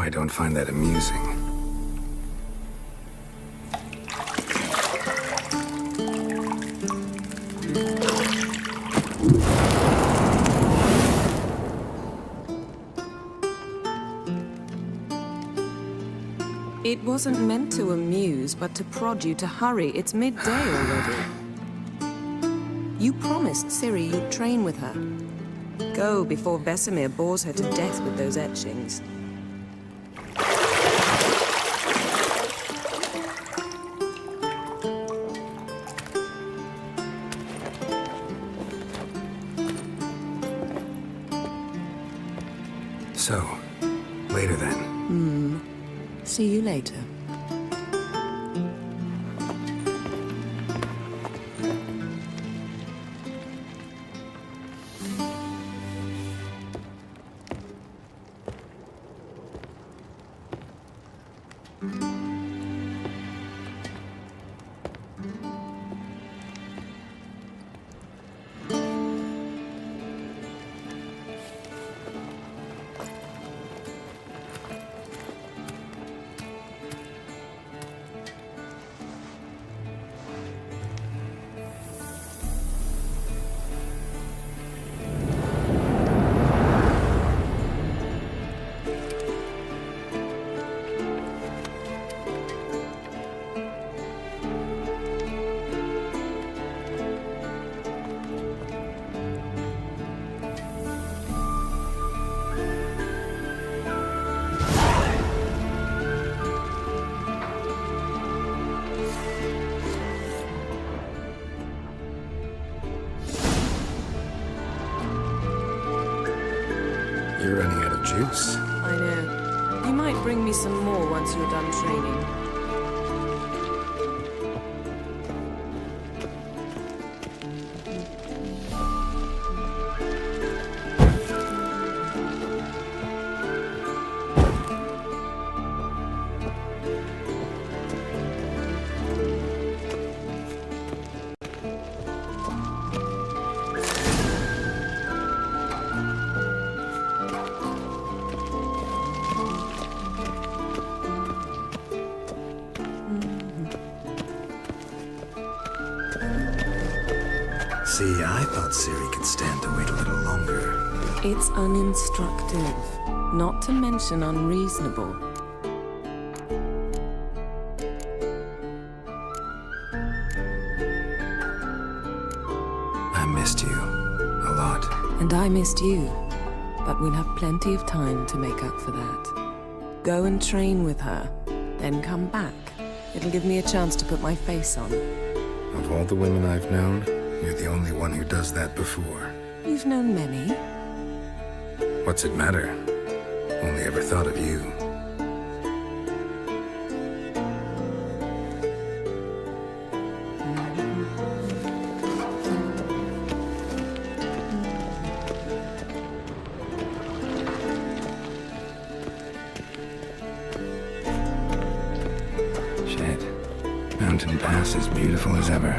I don't find that amusing. It wasn't meant to amuse, but to prod you to hurry. It's midday already. You promised Ciri you'd train with her. Go before Vesemir bores her to death with those etchings. So, later then. See you later. You're running out of juice. I know. You might bring me some more once you're done training. See, I thought Ciri could stand to wait a little longer. It's uninstructive, not to mention unreasonable. I missed you. A lot. And I missed you. But we'll have plenty of time to make up for that. Go and train with her, then come back. It'll give me a chance to put my face on. Of all the women I've known, you're the only one who does that before. You've known many. What's it matter? Only ever thought of you. Shit. Mountain Pass is beautiful as ever.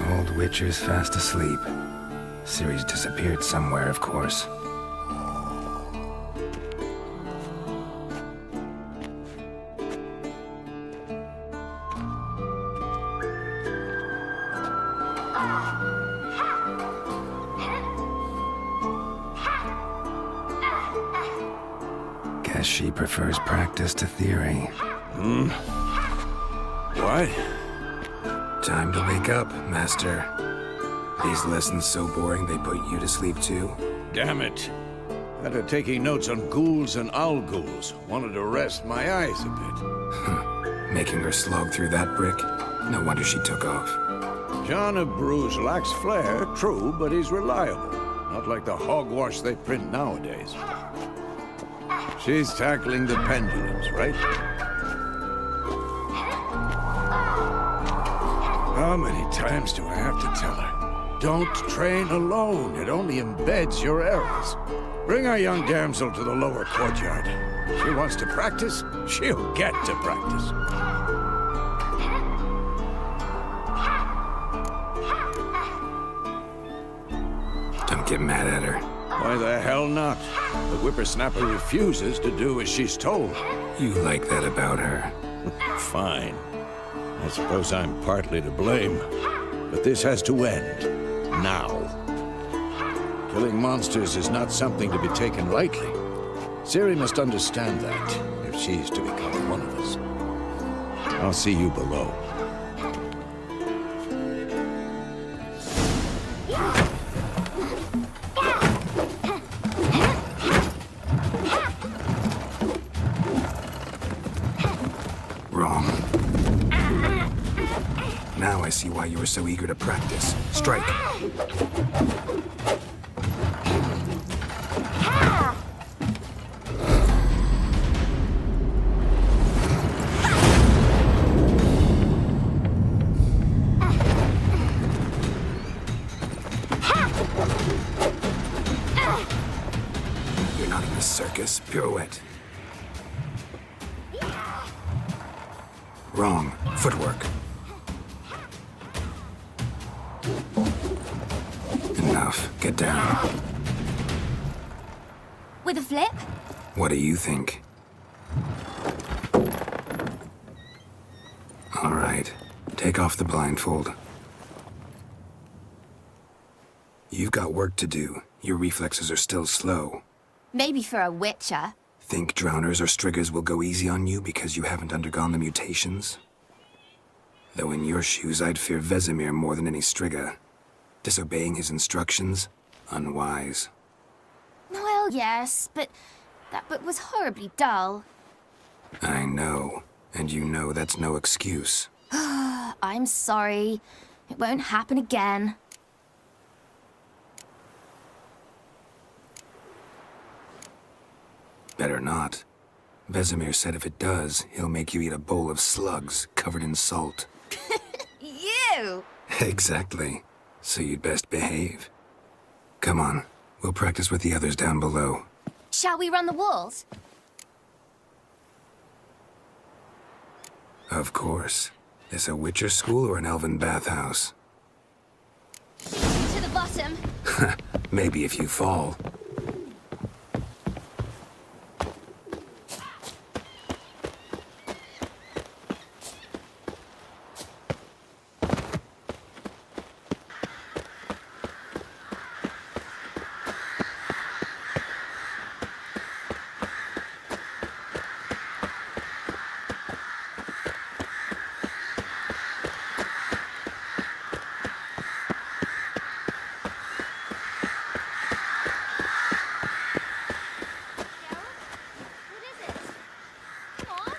Old Witcher's fast asleep. Ciri's disappeared somewhere, of course. Guess she prefers practice to theory. What? Time to wake up, Master. These lessons so boring they put you to sleep too? Damn it. After taking notes on ghouls and owl ghouls, wanted to rest my eyes a bit. Making her slog through that brick? No wonder she took off. John of Bruges lacks flair, true, but he's reliable. Not like the hogwash they print nowadays. She's tackling the pendulums, right? How many times do I have to tell her? Don't train alone. It only embeds your errors. Bring our young damsel to the lower courtyard. She wants to practice, she'll get to practice. Don't get mad at her. Why the hell not? The whippersnapper refuses to do as she's told. You like that about her. Fine. I suppose I'm partly to blame. But this has to end. Now. Killing monsters is not something to be taken lightly. Ciri must understand that, if she's to become one of us. I'll see you below. Wrong. Now I see why you were so eager to practice. Strike. You're not in the circus. Pirouette. Wrong. Footwork. Enough. Get down. With a flip? What do you think? All right. Take off the blindfold. You've got work to do. Your reflexes are still slow. Maybe for a witcher. Think drowners or striggers will go easy on you because you haven't undergone the mutations? Though in your shoes, I'd fear Vesemir more than any strigger. Disobeying his instructions? Unwise. Well, yes, but that book was horribly dull. I know. And you know that's no excuse. I'm sorry. It won't happen again. Better not. Vesemir said if it does, he'll make you eat a bowl of slugs covered in salt. You! Exactly. So you'd best behave. Come on. We'll practice with the others down below. Shall we run the walls? Of course. This a Witcher school or an elven bathhouse? To the bottom. Maybe if you fall. What is it? Come on.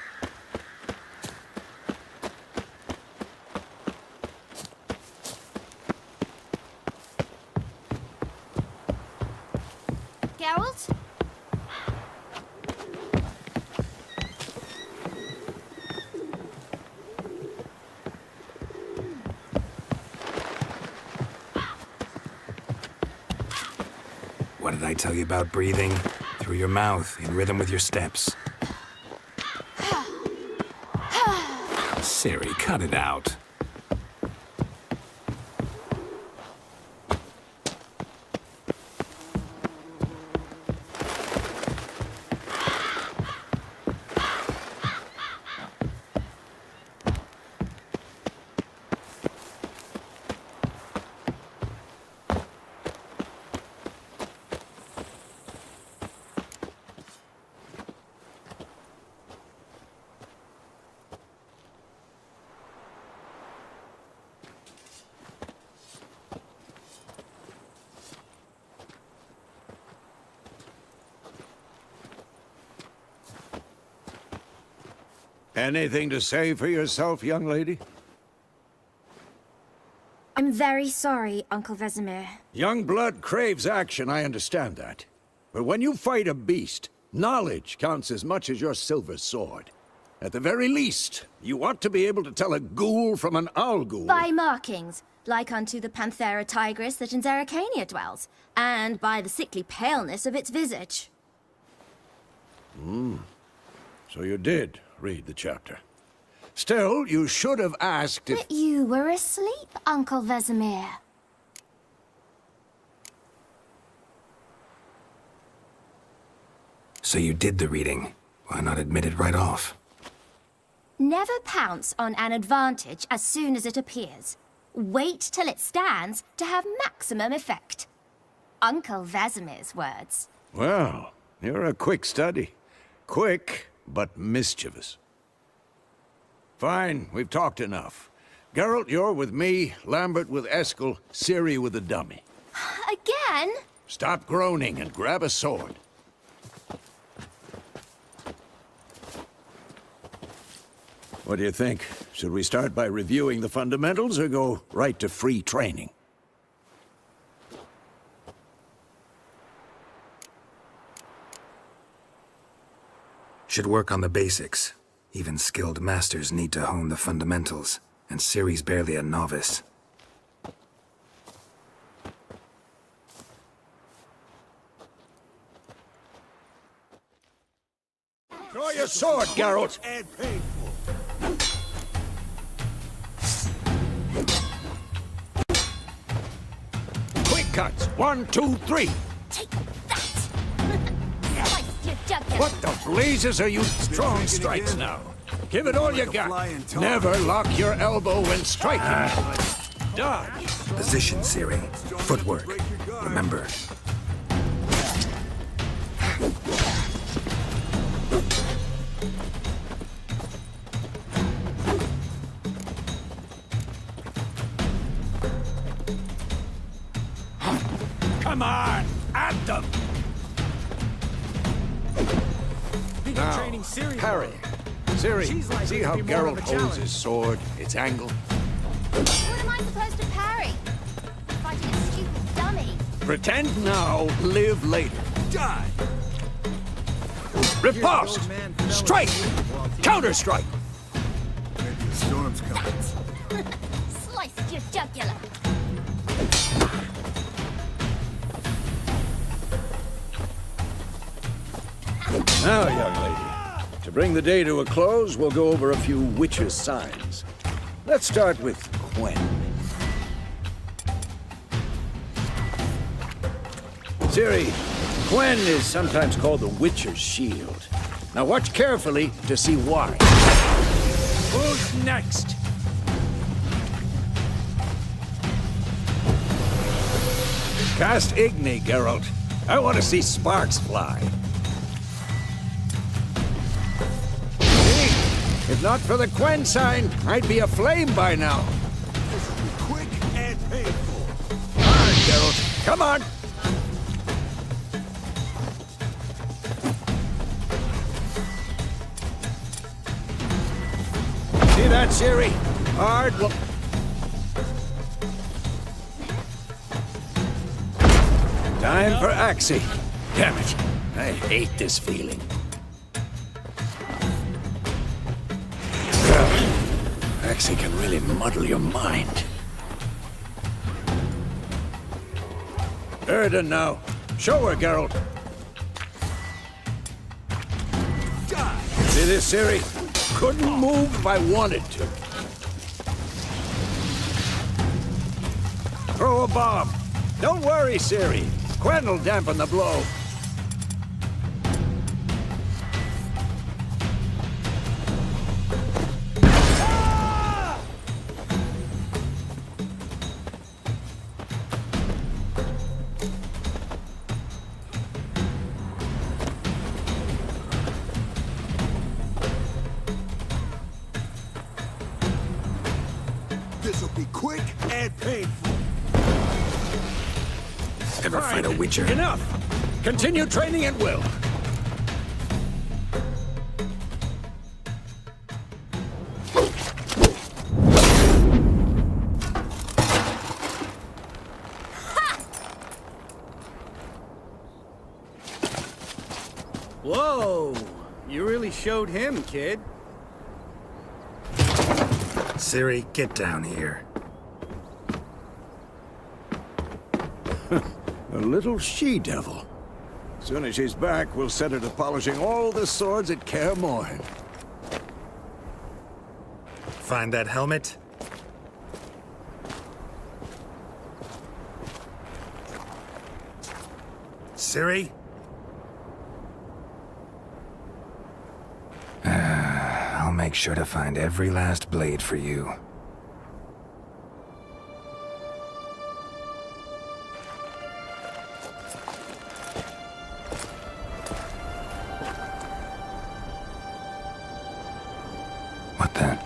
Geralt? What did I tell you about breathing? Through your mouth, in rhythm with your steps. Ciri, cut it out. Anything to say for yourself, young lady? I'm I'm very sorry, Uncle Vesemir. Young blood craves action, I understand that. But when you fight a beast, knowledge counts as much as your silver sword. At the very least, you ought to be able to tell a ghoul from an owl ghoul. By markings, like unto the Panthera tigris that in Zerrikania dwells, and by the sickly paleness of its visage. So you did read the chapter. Still, you should have asked if... But you were asleep, Uncle Vesemir. So you did the reading. Why not admit it right off? Never pounce on an advantage as soon as it appears. Wait till it stands to have maximum effect. Uncle Vesemir's words. Well, you're a quick study. Quick, but mischievous. Fine, we've talked enough. Geralt, you're with me, Lambert with Eskel, Ciri with the dummy. Again? Stop groaning and grab a sword. What do you think? Should we start by reviewing the fundamentals or go right to free training? Should work on the basics. Even skilled masters need to hone the fundamentals, and Ciri's barely a novice. Draw your sword, Geralt! Quick cuts! 1, 2, 3! Take that! Slice your jugular. What the blazes are you strong strikes now? Give it all you got. Never lock your elbow when striking. Dodge. Position, Ciri. Footwork. Remember. Come on! At them! Now, parry. Ciri, see how Geralt holds his sword, its angle? What am I supposed to parry? Fighting a stupid dummy. Pretend now, live later. Die! Riposte! Strike! Counter-strike! Maybe a storm's coming. Slice your jugular. Now, young lady, to bring the day to a close, we'll go over a few witches' signs. Let's start with Quen. Ciri, Quen is sometimes called the Witcher's Shield. Now watch carefully to see why. Who's next? Cast Igni, Geralt. I want to see sparks fly. If not for the Quen sign, I'd be aflame by now. This will be quick and painful. Hard, Geralt. Come on. See that, Ciri? Hard. Time for Axie. Damn it. I hate this feeling. Axie can really muddle your mind. Erden now. Show her, Geralt. Die! See this, Ciri? Couldn't move if I wanted to. Throw a bomb. Don't worry, Ciri. Quen will dampen the blow. This will be quick and painful. Ever fight a Witcher? Enough! Continue training at will. Whoa! You really showed him, kid. Ciri, get down here. A little she-devil. Soon as she's back, we'll set her to polishing all the swords at Kaer Morhen. Find that helmet? Ciri? I'll make sure to find every last blade for you. What the?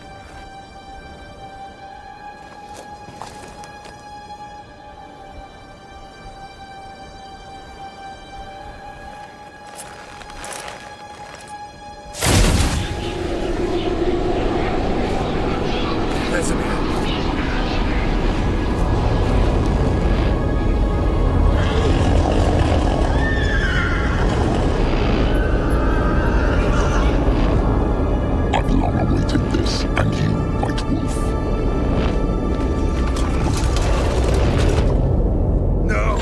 I've long awaited this, and you, White Wolf. No!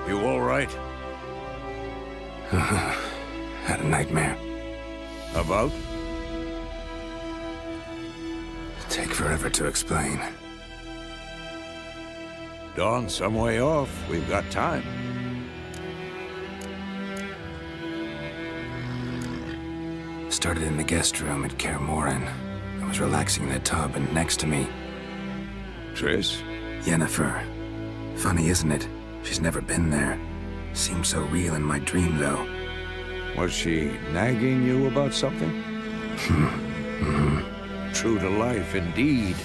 You all right? Had a nightmare. About? Take forever to explain. Dawn's some way off. We've got time. Started in the guest room at Kaer Morhen. I was relaxing in the tub, and next to me, Triss? Yennefer. Funny, isn't it? She's never been there. Seemed so real in my dream, though. Was she nagging you about something? True to life, indeed.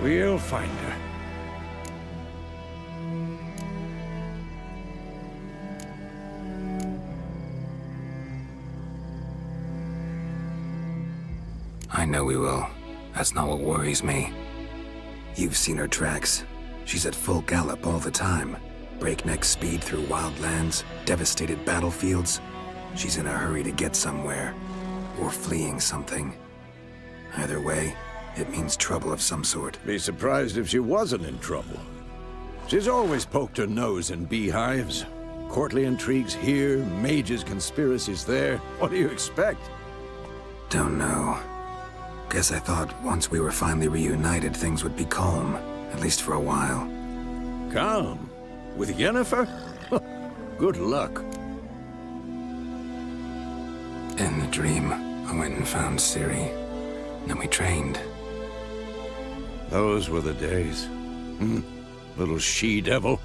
We'll find her. I know we will. That's not what worries me. You've seen her tracks. She's at full gallop all the time. Breakneck speed through wild lands, devastated battlefields. She's in a hurry to get somewhere. Or fleeing something. Either way, it means trouble of some sort. Be surprised if she wasn't in trouble. She's always poked her nose in beehives. Courtly intrigues here, mages' conspiracies there. What do you expect? Don't know. Guess I thought once we were finally reunited, things would be calm. At least for a while. Calm? With Yennefer? Good luck. In the dream, I went and found Ciri. Then we trained. Those were the days. Little she-devil.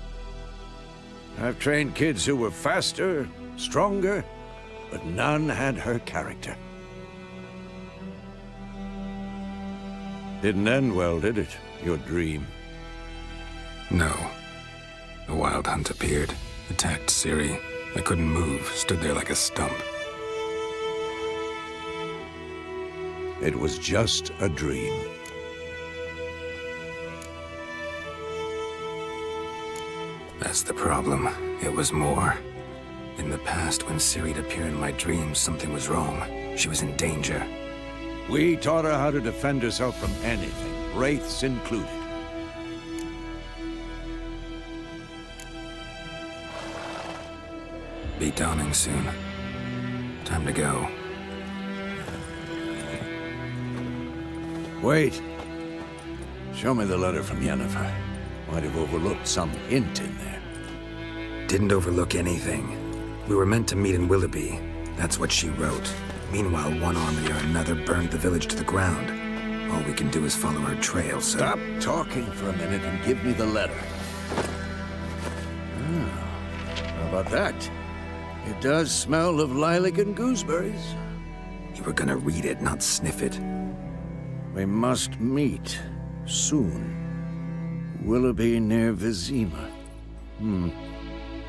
I've trained kids who were faster, stronger, but none had her character. Didn't end well, did it? Your dream? No. A wild hunt appeared, attacked Ciri. I couldn't move, stood there like a stump. It was just a dream. That's the problem. It was more. In the past, when Ciri'd appear in my dreams, something was wrong. She was in danger. We taught her how to defend herself from anything, wraiths included. Be dawning soon. Time to go. Wait. Show me the letter from Yennefer. Might have overlooked some hint in there. Didn't overlook anything. We were meant to meet in Willoughby. That's what she wrote. Meanwhile, one army or another burned the village to the ground. All we can do is follow our trail, so... Stop talking for a minute and give me the letter. How about that? It does smell of lilac and gooseberries. You were gonna read it, not sniff it. We must meet soon. Willoughby near Vizima.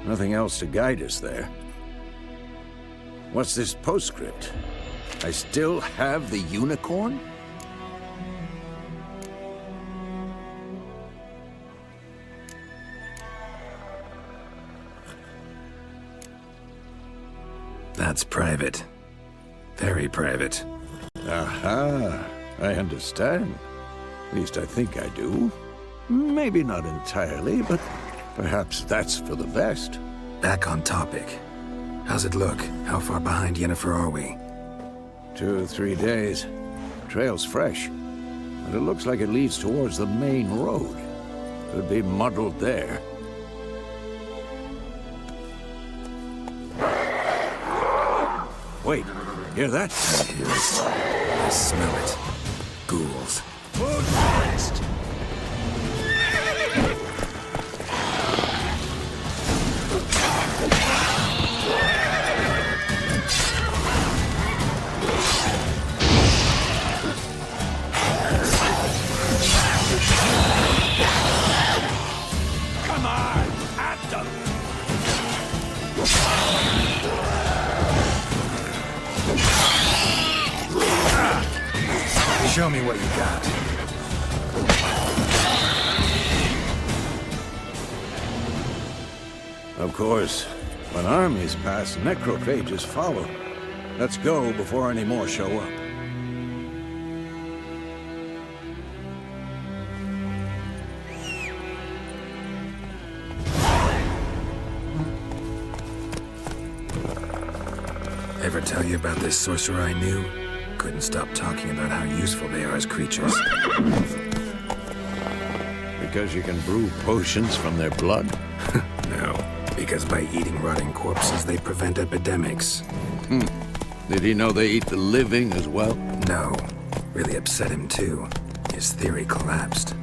Nothing else to guide us there. What's this postscript? I still have the unicorn? That's private. Very private. Aha, I understand. At least I think I do. Maybe not entirely, but perhaps that's for the best. Back on topic. How's it look? How far behind Yennefer are we? 2 or 3 days. Trail's fresh, but it looks like it leads towards the main road. Could be muddled there. Wait, hear that? I smell it. Ghouls. Move fast! Come on, at them! Show me what you got. Of course, when armies pass, necrophages follow. Let's go before any more show up. Ever tell you about this sorcerer I knew? Couldn't stop talking about how useful they are as creatures. Because you can brew potions from their blood? No, because by eating rotting corpses, they prevent epidemics. Did he know they eat the living as well? No, really upset him too. His theory collapsed.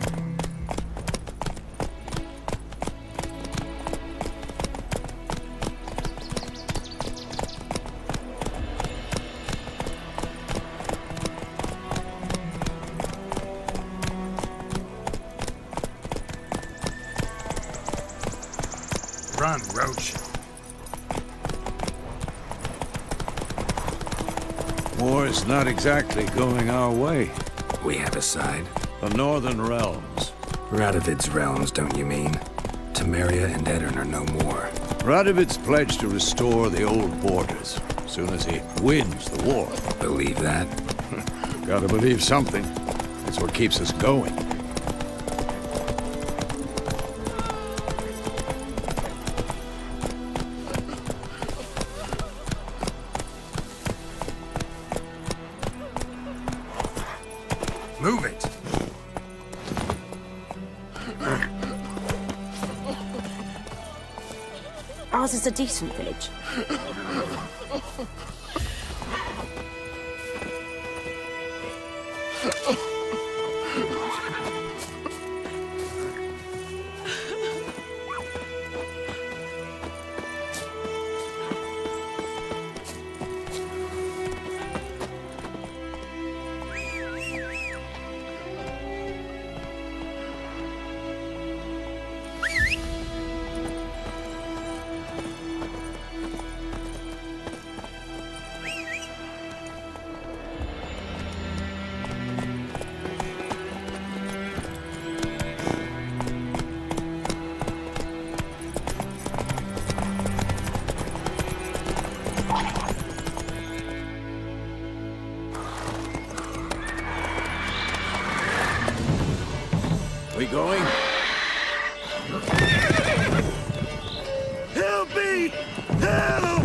Run, Roach. War's not exactly going our way. We have a side. The Northern Realms. Radovid's realms, don't you mean? Temeria and Edirn are no more. Radovid's pledged to restore the old borders as soon as he wins the war. Believe that? Gotta believe something. It's what keeps us going. Move it! Ours is a decent village. We going? Help me! Help!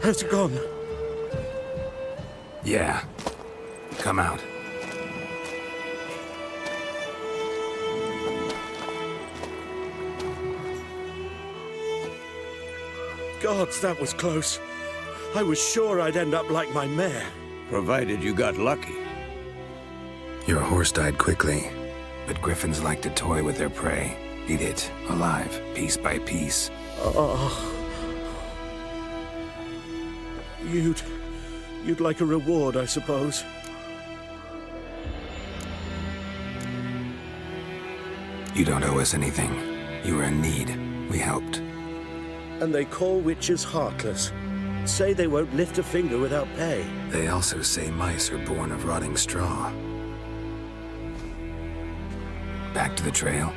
How's it gone? Yeah. Come out. Gods, that was close. I was sure I'd end up like my mare. Provided you got lucky. Your horse died quickly, but griffins like to toy with their prey. Eat it, alive, piece by piece. You'd like a reward, I suppose. You don't owe us anything. You were in need. We helped. And they call witches heartless. Say they won't lift a finger without pay. They also say mice are born of rotting straw. Back to the trail?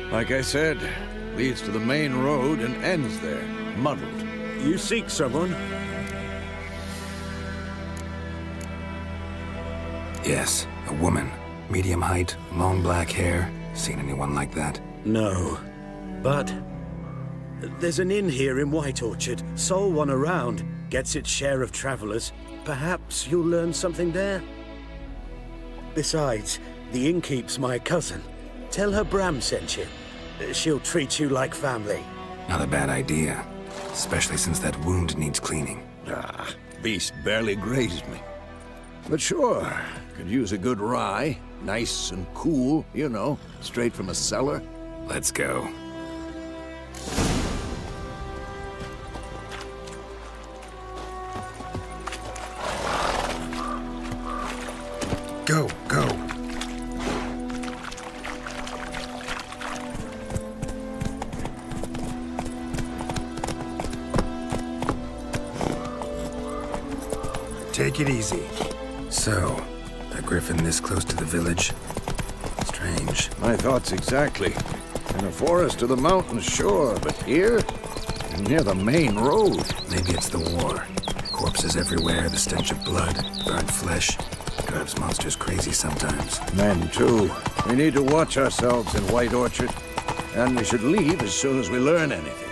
Like I said, leads to the main road and ends there, muddled. You seek someone? Yes, a woman. Medium height, long black hair. Seen anyone like that? No. But there's an inn here in White Orchard. Sole one around. Gets its share of travelers. Perhaps you'll learn something there? Besides, the innkeep's my cousin. Tell her Bram sent you. She'll treat you like family. Not a bad idea. Especially since that wound needs cleaning. Beast barely grazed me. But sure, could use a good rye. Nice and cool, you know, straight from a cellar. Let's go. Go, go. Take it easy. So, a griffin this close to the village? Strange. My thoughts exactly. In a forest or the mountains, sure, but here? Near the main road. Maybe it's the war. Corpses everywhere, the stench of blood, burnt flesh. Drives monsters crazy sometimes. Men, too. We need to watch ourselves in White Orchard. And we should leave as soon as we learn anything.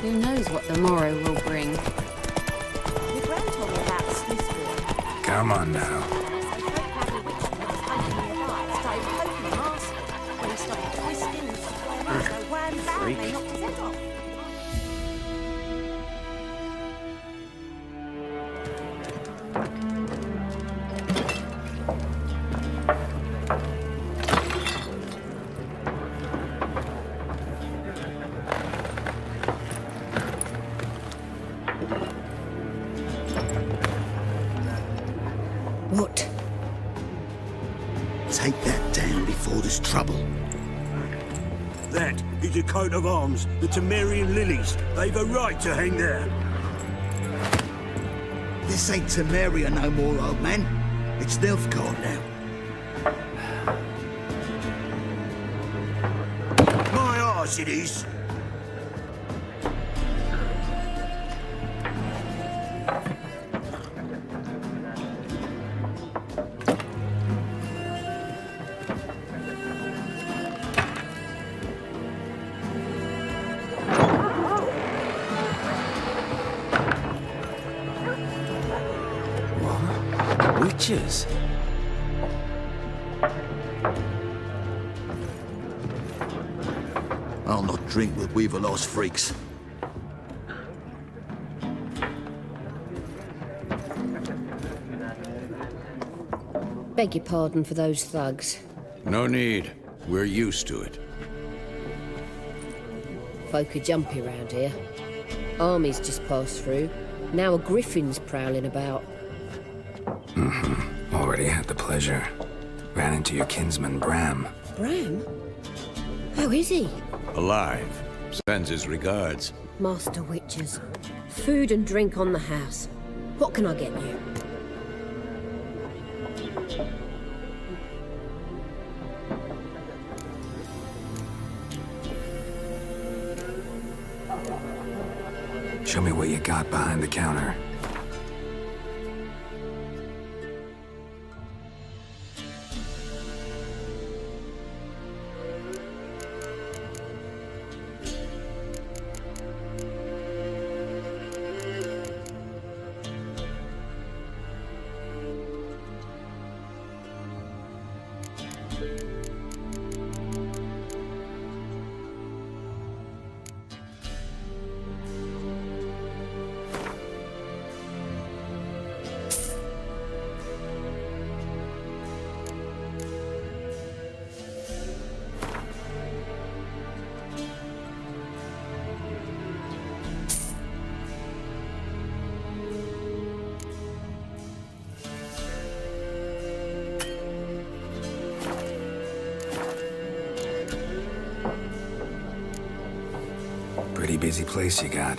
Who knows what the morrow will bring? Your grand told me about Swiss war. Come on now. Started poking him arse. When he started twisting and swaying, so wham bam, they knocked his head off. What? Take that down before there's trouble. That is a coat of arms, the Temerian lilies. They've a right to hang there. This ain't Temeria no more, old man. It's Nilfgaard now. My arse it is. Witches? I'll not drink with Weaverlost freaks. Beg your pardon for those thugs. No need. We're used to it. Folk are jumpy round here. Armies just passed through. Now a griffin's prowling about. Already had the pleasure. Ran into your kinsman, Bram. Bram? How is he? Alive. Sends his regards. Master Witches. Food and drink on the house. What can I get you? Show me what you got behind the counter. Pretty busy place you got.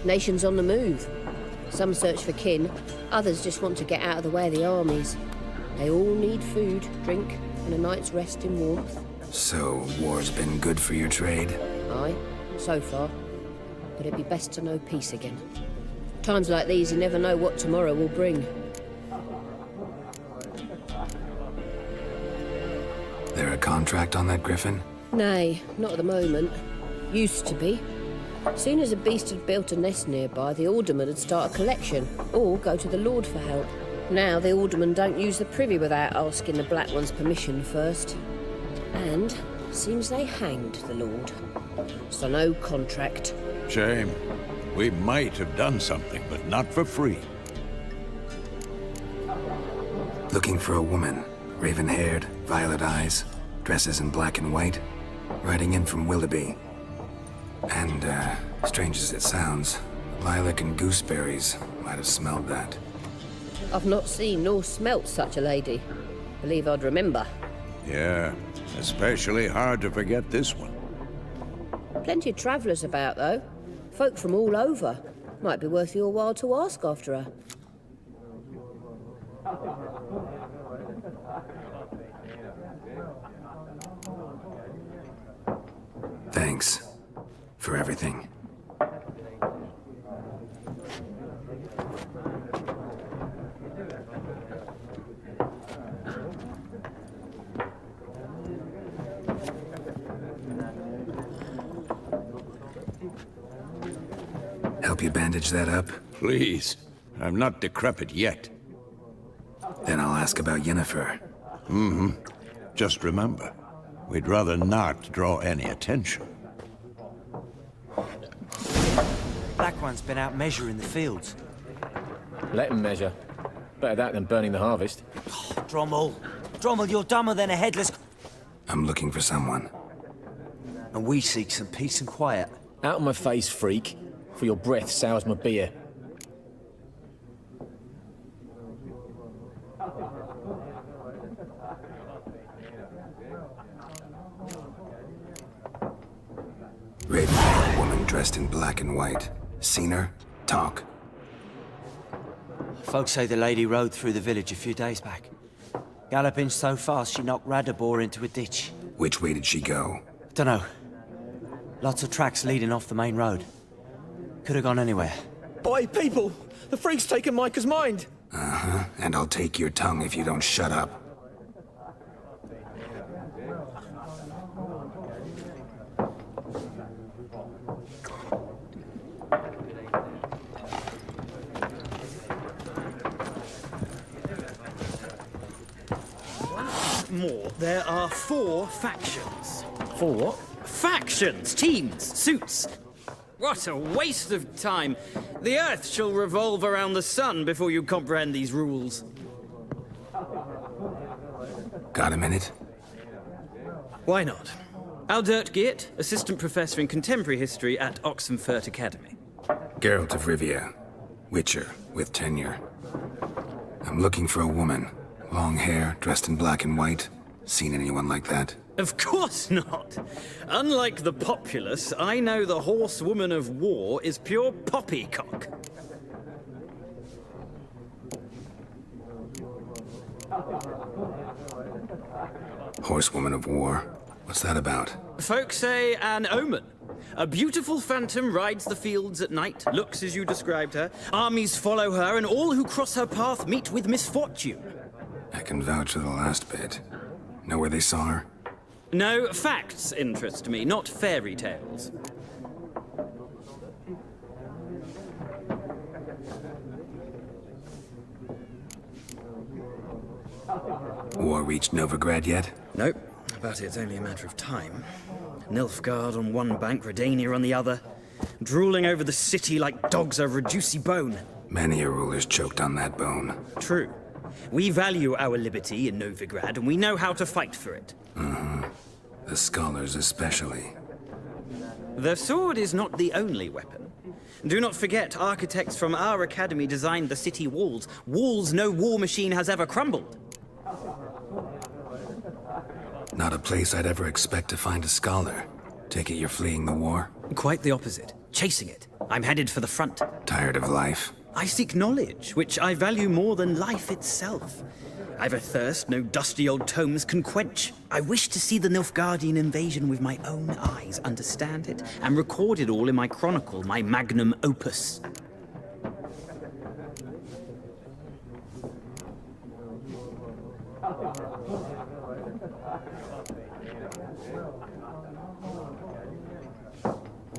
Nations on the move. Some search for kin, others just want to get out of the way of the armies. They all need food, drink, and a night's rest in warmth. So, war's been good for your trade? Aye, so far. But it'd be best to know peace again. Times like these, you never know what tomorrow will bring. There a contract on that griffin? Nay, not at the moment. Used to be. Soon as a beast had built a nest nearby, the alderman would start a collection, or go to the Lord for help. Now the aldermen don't use the privy without asking the Black One's permission first. And seems they hanged the Lord. So no contract. Shame. We might have done something, but not for free. Looking for a woman. Raven-haired, violet eyes, dresses in black and white. Riding in from Willoughby. And, strange as it sounds, lilac and gooseberries might have smelled that. I've not seen nor smelt such a lady. Believe I'd remember. Yeah, especially hard to forget this one. Plenty of travellers about, though. Folk from all over. Might be worth your while to ask after her. Thanks. For everything. Help you bandage that up? Please. I'm not decrepit yet. Then I'll ask about Yennefer. Mm-hmm. Just remember, we'd rather not draw any attention. Black One's been out measuring the fields. Let him measure. Better that than burning the harvest. Oh, Drommel! Drommel, you're dumber than a headless... I'm looking for someone. And we seek some peace and quiet. Out of my face, freak. For your breath sours my beer. Raven-haired woman dressed in black and white. Seen her? Talk. Folks say the lady rode through the village a few days back. Galloping so fast she knocked Radabor into a ditch. Which way did she go? Dunno. Lots of tracks leading off the main road. Could have gone anywhere. Boy, people! The freak's taken Micah's mind! Uh-huh. And I'll take your tongue if you don't shut up. More. There are 4 factions. 4 what? Factions, teams, suits. What a waste of time. The Earth shall revolve around the sun before you comprehend these rules. Got a minute? Why not? Aldert Geert, Assistant Professor in Contemporary History at Oxenfurt Academy. Geralt of Rivia. Witcher, with tenure. I'm looking for a woman. Long hair, dressed in black and white. Seen anyone like that? Of course not. Unlike the populace, I know the horsewoman of war is pure poppycock. Horsewoman of war? What's that about? Folk say an omen. A beautiful phantom rides the fields at night, looks as you described her. Armies follow her, and all who cross her path meet with misfortune. I can vouch for the last bit. Know where they saw her? No, facts interest me, not fairy tales. War reached Novigrad yet? Nope, but it's only a matter of time. Nilfgaard on one bank, Redania on the other. Drooling over the city like dogs over a juicy bone. Many a ruler's choked on that bone. True. We value our liberty in Novigrad, and we know how to fight for it. Mm-hmm. The scholars especially. The sword is not the only weapon. Do not forget, architects from our academy designed the city walls. Walls no war machine has ever crumbled. Not a place I'd ever expect to find a scholar. Take it you're fleeing the war? Quite the opposite. Chasing it. I'm headed for the front. Tired of life? I seek knowledge, which I value more than life itself. I've a thirst no dusty old tomes can quench. I wish to see the Nilfgaardian invasion with my own eyes, understand it, and record it all in my chronicle, my magnum opus.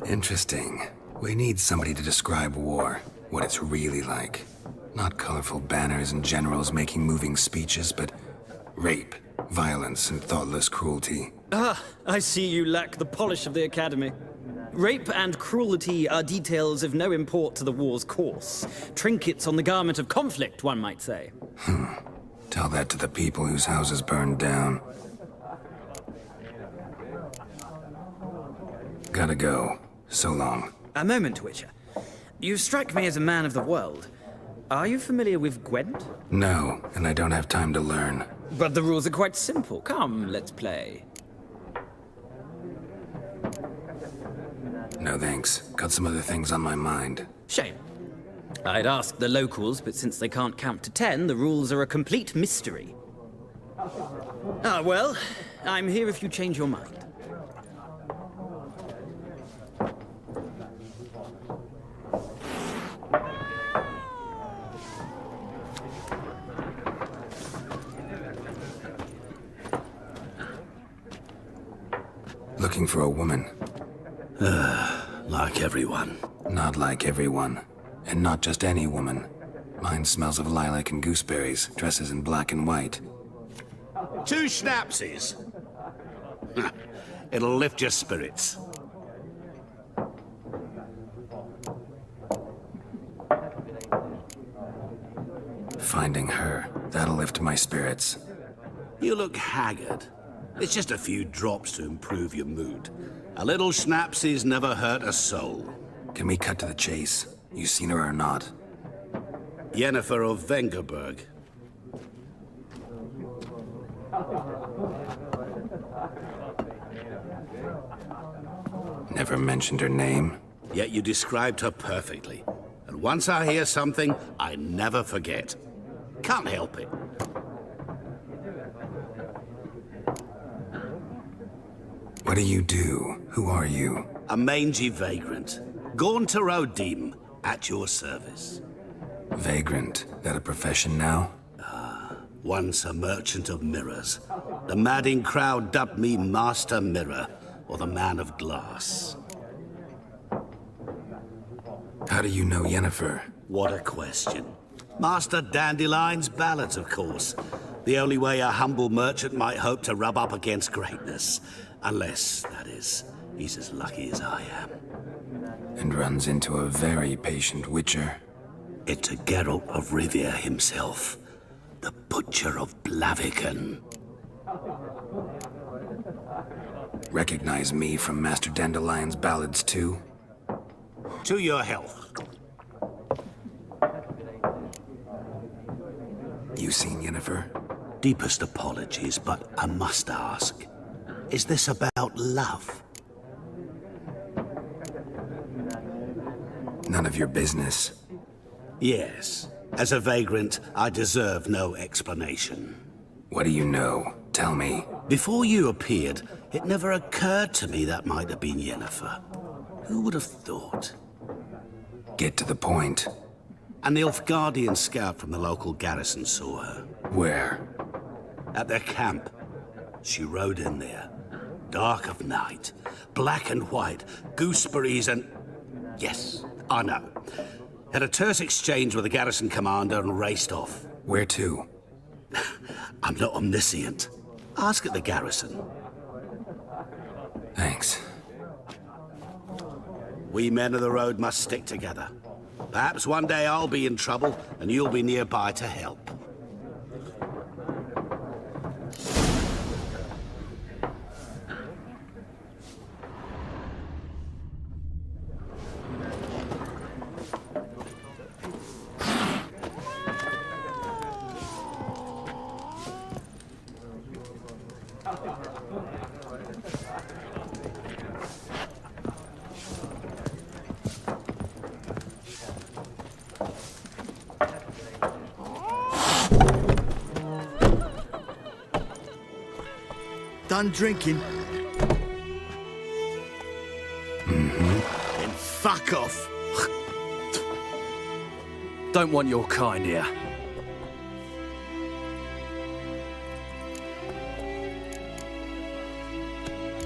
Interesting. We need somebody to describe war, what it's really like. Not colorful banners and generals making moving speeches, but rape, violence, and thoughtless cruelty. Ah, I see you lack the polish of the Academy. Rape and cruelty are details of no import to the war's course. Trinkets on the garment of conflict, one might say. Tell that to the people whose houses burned down. Gotta go. So long. A moment, Witcher. You strike me as a man of the world. Are you familiar with Gwent? No, and I don't have time to learn. But the rules are quite simple. Come, let's play. No thanks. Got some other things on my mind. Shame. I'd ask the locals, but since they can't count to 10, the rules are a complete mystery. Ah, well, I'm here if you change your mind. Looking for a woman. Like everyone. Not like everyone. And not just any woman. Mine smells of lilac and gooseberries, dresses in black and white. 2 schnapsies. It'll lift your spirits. Finding her, that'll lift my spirits. You look haggard. It's just a few drops to improve your mood. A little schnapsies never hurt a soul. Can we cut to the chase? You seen her or not? Yennefer of Vengerberg. Never mentioned her name. Yet you described her perfectly. And once I hear something, I never forget. Can't help it. What do you do? Who are you? A mangy vagrant. Gaunter O'Deem, at your service. Vagrant? That a profession now? Once a merchant of mirrors. The madding crowd dubbed me Master Mirror, or the Man of Glass. How do you know Yennefer? What a question. Master Dandelion's ballads, of course. The only way a humble merchant might hope to rub up against greatness. Unless, that is, he's as lucky as I am. And runs into a very patient witcher. It's a Geralt of Rivia himself. The Butcher of Blaviken. Recognize me from Master Dandelion's ballads, too? To your health. You seen Yennefer? Deepest apologies, but I must ask. Is this about love? None of your business. Yes. As a vagrant, I deserve no explanation. What do you know? Tell me. Before you appeared, it never occurred to me that might have been Yennefer. Who would have thought? Get to the point. An Nilfgaardian scout from the local garrison saw her. Where? At their camp. She rode in there. Dark of night. Black and white. Gooseberries and... Yes, I know. Had a terse exchange with the garrison commander and raced off. Where to? I'm not omniscient. Ask at the garrison. Thanks. We men of the road must stick together. Perhaps one day I'll be in trouble and you'll be nearby to help. Done drinking? Then fuck off. Don't want your kind here.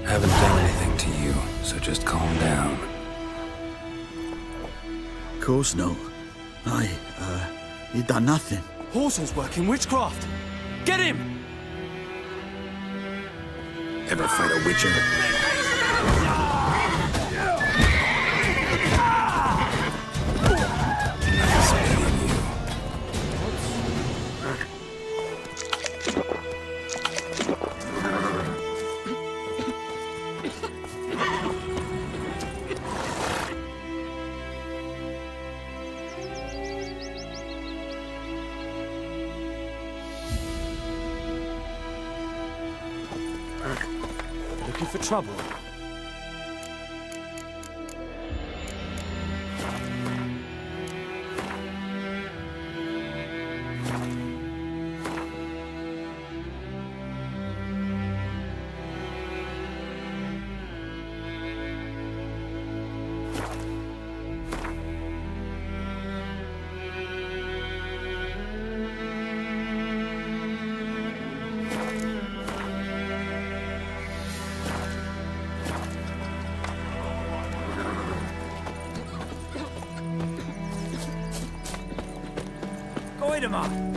Haven't done anything to you, so just calm down. Of course not. You done nothing. Horson's working witchcraft. Get him! Ever fight a witcher? Looking for trouble?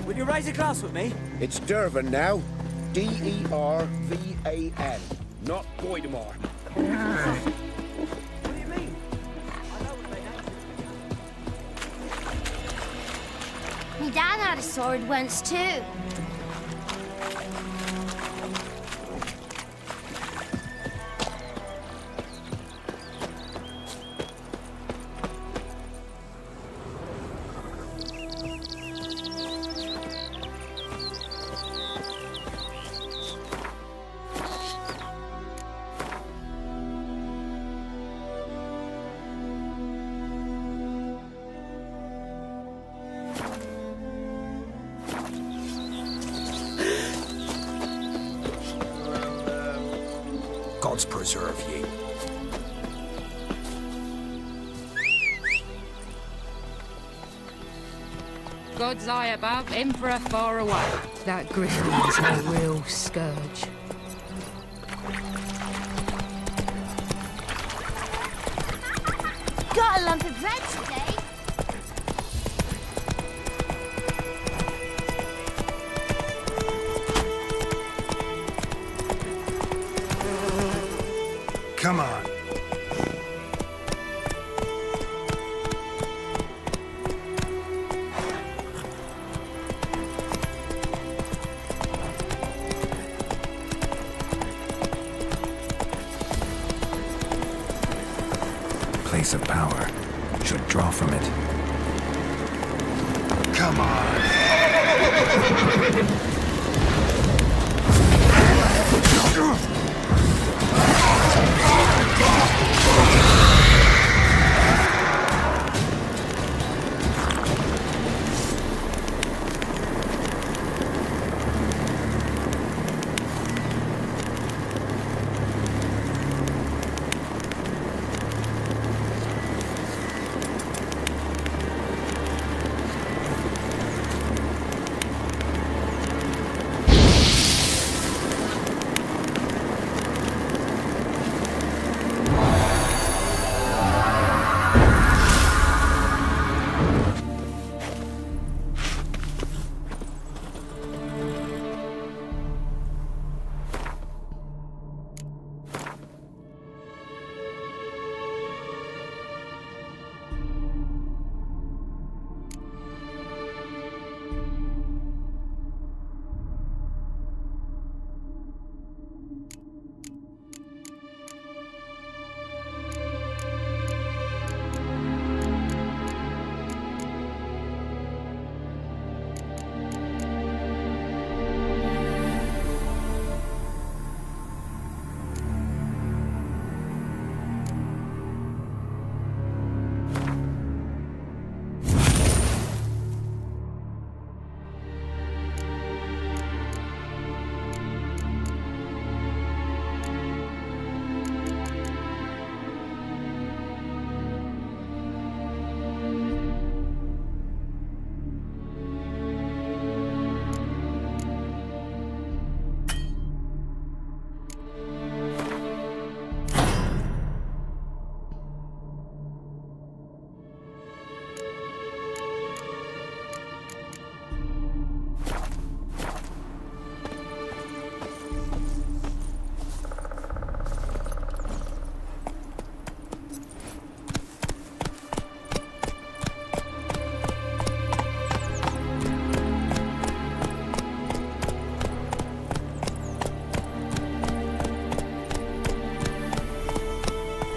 Will you raise a glass with me? It's Dervan now. D-E-R-V-A-N. Not Goidemar. What do you mean? I know what they Me dad had a sword once too. Gods preserve ye. God's eye above, Emperor far away. That Griffin's a real scourge. Got a lump of bread today. Come on. Place of power. Should draw from it. Come on.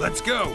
Let's go!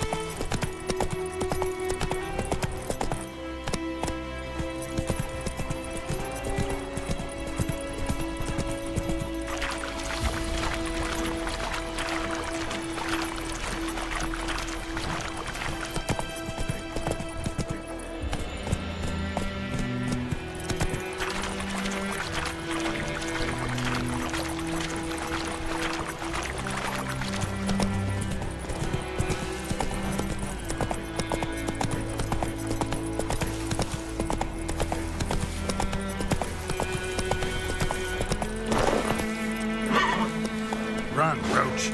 Run, Roach.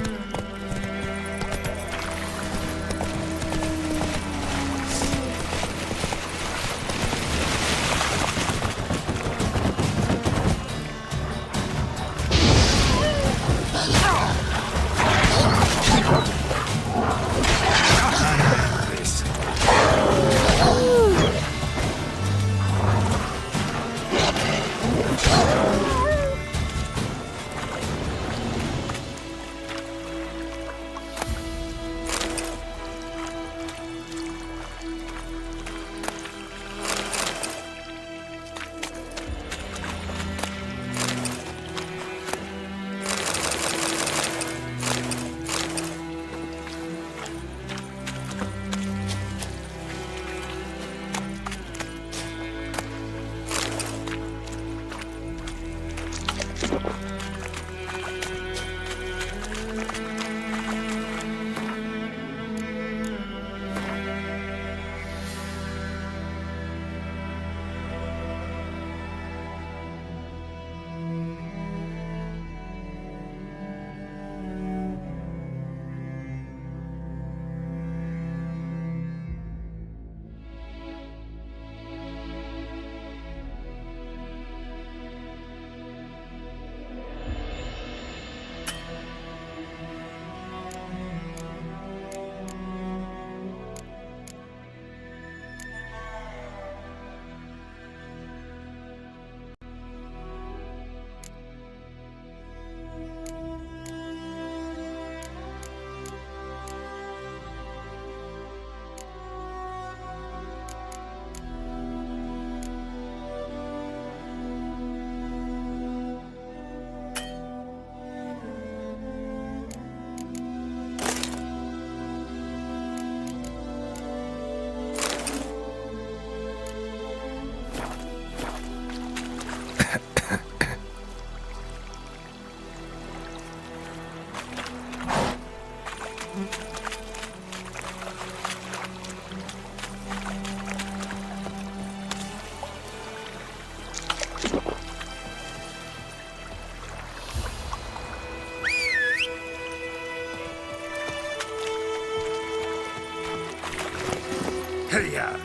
Hey-ya!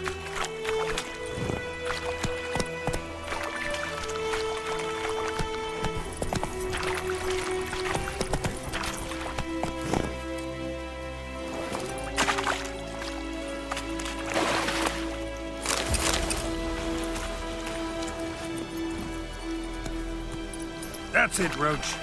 That's it, Roach.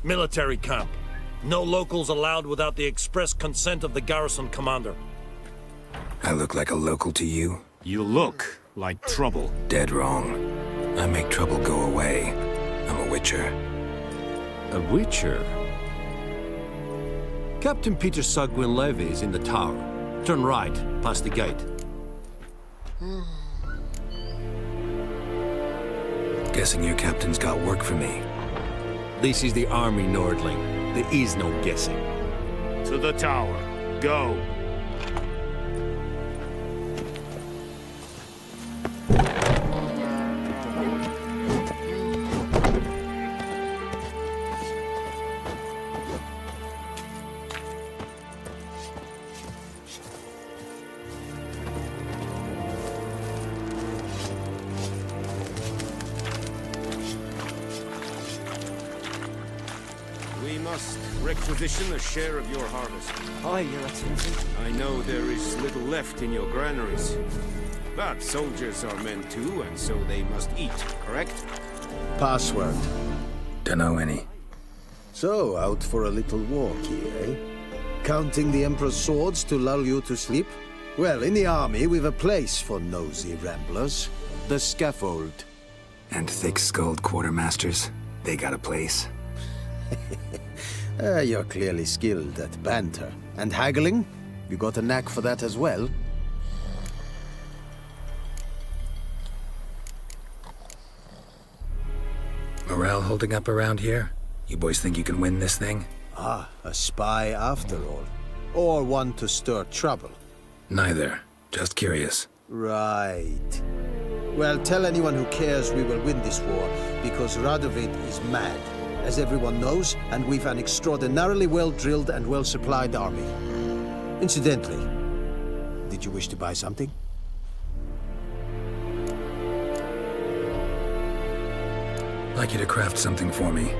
Military camp. No locals allowed without the express consent of the garrison commander. I look like a local to you? You look like trouble. Dead wrong. I make trouble go away. I'm a witcher. A witcher? Captain Peter Sagwin Levy is in the tower. Turn right, past the gate. Guessing your captain's got work for me. This is the army, Nordling. There is no guessing. To the tower. Go. We must requisition a share of your harvest. Aye, Your Excellency. I know there is little left in your granaries. But soldiers are men too, and so they must eat, correct? Password. Dunno any. So, out for a little walk here, eh? Counting the Emperor's swords to lull you to sleep? Well, in the army, we've a place for nosy ramblers. The scaffold. And thick-skulled quartermasters. They got a place. You're clearly skilled at banter. And haggling? You got a knack for that as well? Morale holding up around here? You boys think you can win this thing? Ah, a spy after all. Or one to stir trouble. Neither. Just curious. Right. Well, tell anyone who cares we will win this war, because Radovid is mad, as everyone knows, and we've an extraordinarily well-drilled and well-supplied army. Incidentally, did you wish to buy something? Like you to craft something for me.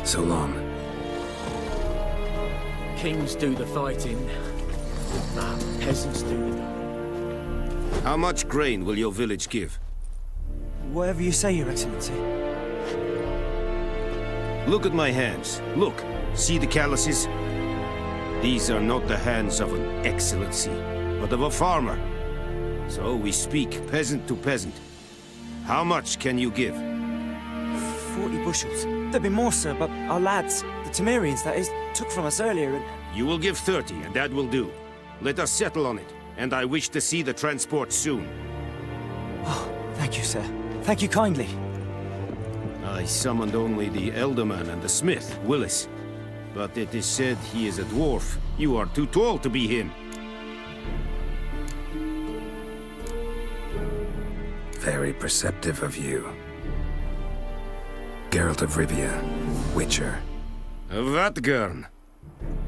So long. Kings do the fighting. Peasants do the dying. How much grain will your village give? Whatever you say, Your Excellency. Look at my hands. Look. See the calluses? These are not the hands of an excellency, but of a farmer. So we speak peasant to peasant. How much can you give? 40 bushels. There'd be more, sir, but our lads, the Temerians, that is, took from us earlier and... You will give 30, and that will do. Let us settle on it, and I wish to see the transport soon. Oh, thank you, sir. Thank you kindly. I summoned only the Elderman and the smith, Willis. But it is said he is a dwarf. You are too tall to be him. Very perceptive of you. Geralt of Rivia, Witcher. Vatgern.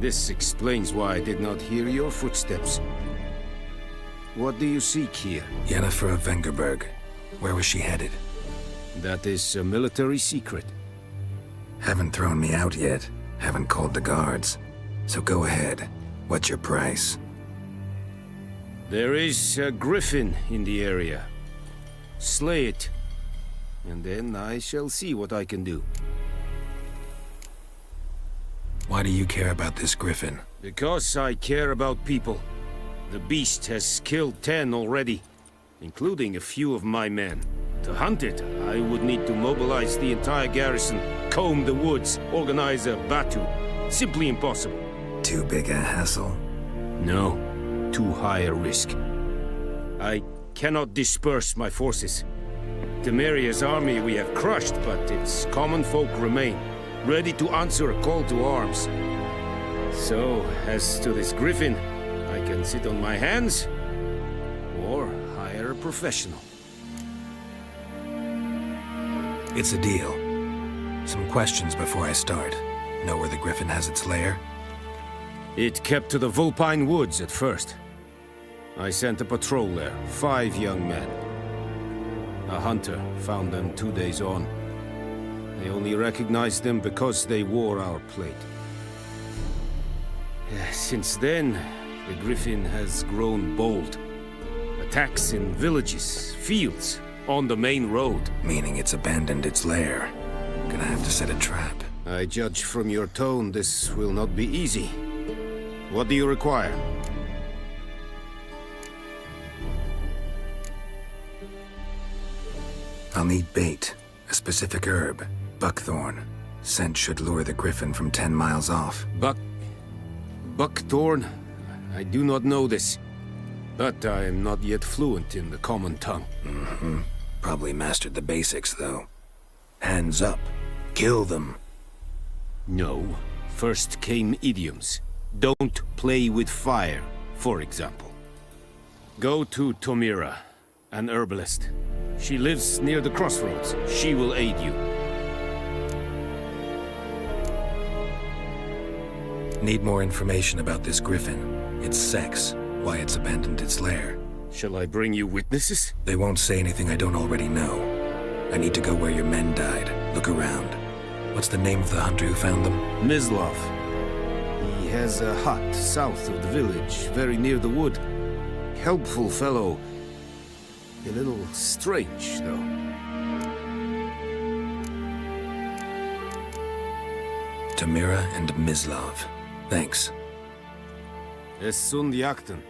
This explains why I did not hear your footsteps. What do you seek here? Yennefer of Vengerberg. Where was she headed? That is a military secret. Haven't thrown me out yet. Haven't called the guards. So go ahead. What's your price? There is a griffin in the area. Slay it. And then I shall see what I can do. Why Why do you care about this griffin? Because I care about people. The beast has killed 10 already, including a few of my men. To hunt it, I would need to mobilize the entire garrison, comb the woods, organize a batu. Simply impossible. Too big a hassle? No, too high a risk. I cannot disperse my forces. Temeria's army we have crushed, but its common folk remain, ready to answer a call to arms. So, as to this griffin, I can sit on my hands, or hire a professional. It's a deal. Some questions before I start. Know where the griffin has its lair? It kept to the Vulpine Woods at first. I sent a patrol there, 5 young men. A hunter found them 2 days on. I only recognized them because they wore our plate. Since then, the griffin has grown bold. Attacks in villages, fields, on the main road. Meaning it's abandoned its lair. Gonna have to set a trap. I judge from your tone this will not be easy. What do you require? I'll need bait. A specific herb. Buckthorn. Scent should lure the griffin from 10 miles off. Buckthorn? I do not know this. But I am not yet fluent in the common tongue. Mm-hmm. Probably mastered the basics, though. Hands up. Kill them. No. First came idioms. Don't play with fire, for example. Go to Tomira, an herbalist. She lives near the crossroads. She will aid you. Need more information about this griffin. Its sex, why it's abandoned its lair. Shall I bring you witnesses? They won't say anything I don't already know. I need to go where your men died. Look around. What's the name of the hunter who found them? Mislav. He has a hut south of the village, very near the wood. Helpful fellow. A little strange, though. Tamira and Mislav. Thanks. Es sunt jakten.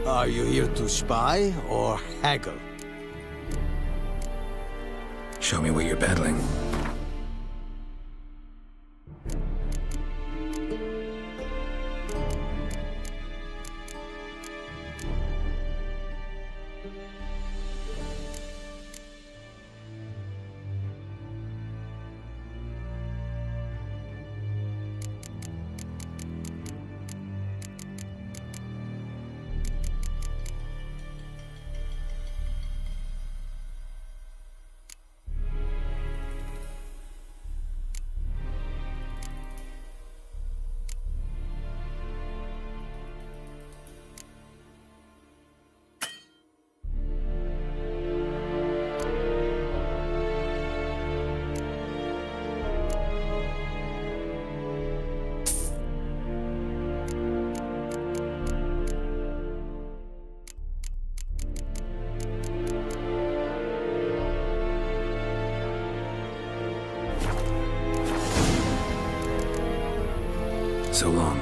Are you here to spy or haggle? Show me what you're battling. So long.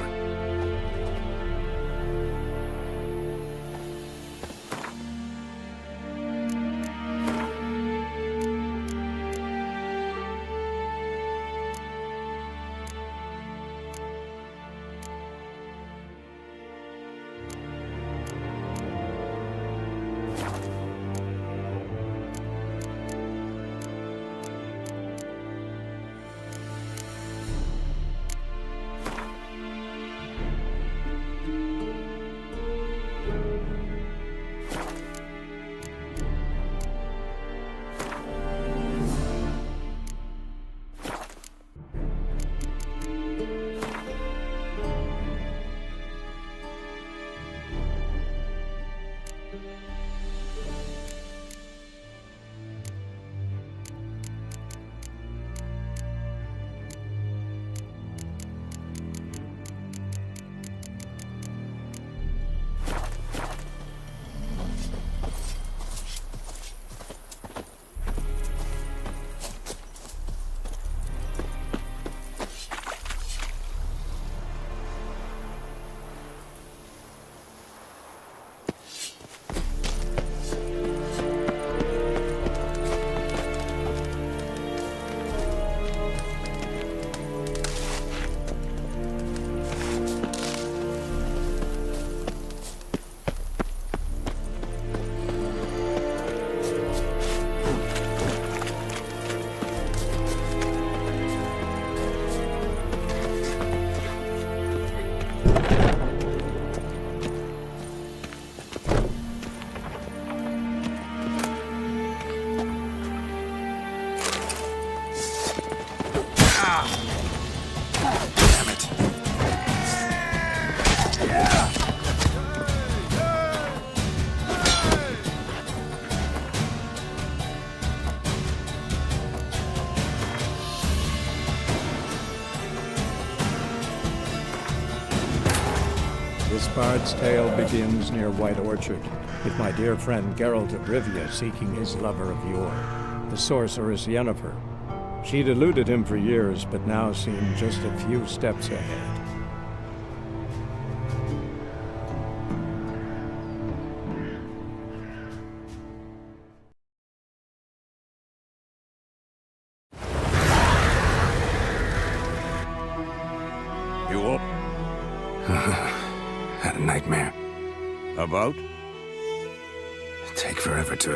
This bard's tale begins near White Orchard, with my dear friend Geralt of Rivia seeking his lover of yore, the sorceress Yennefer. She'd eluded him for years, but now seemed just a few steps ahead. You all... Had a nightmare. About? Take forever to...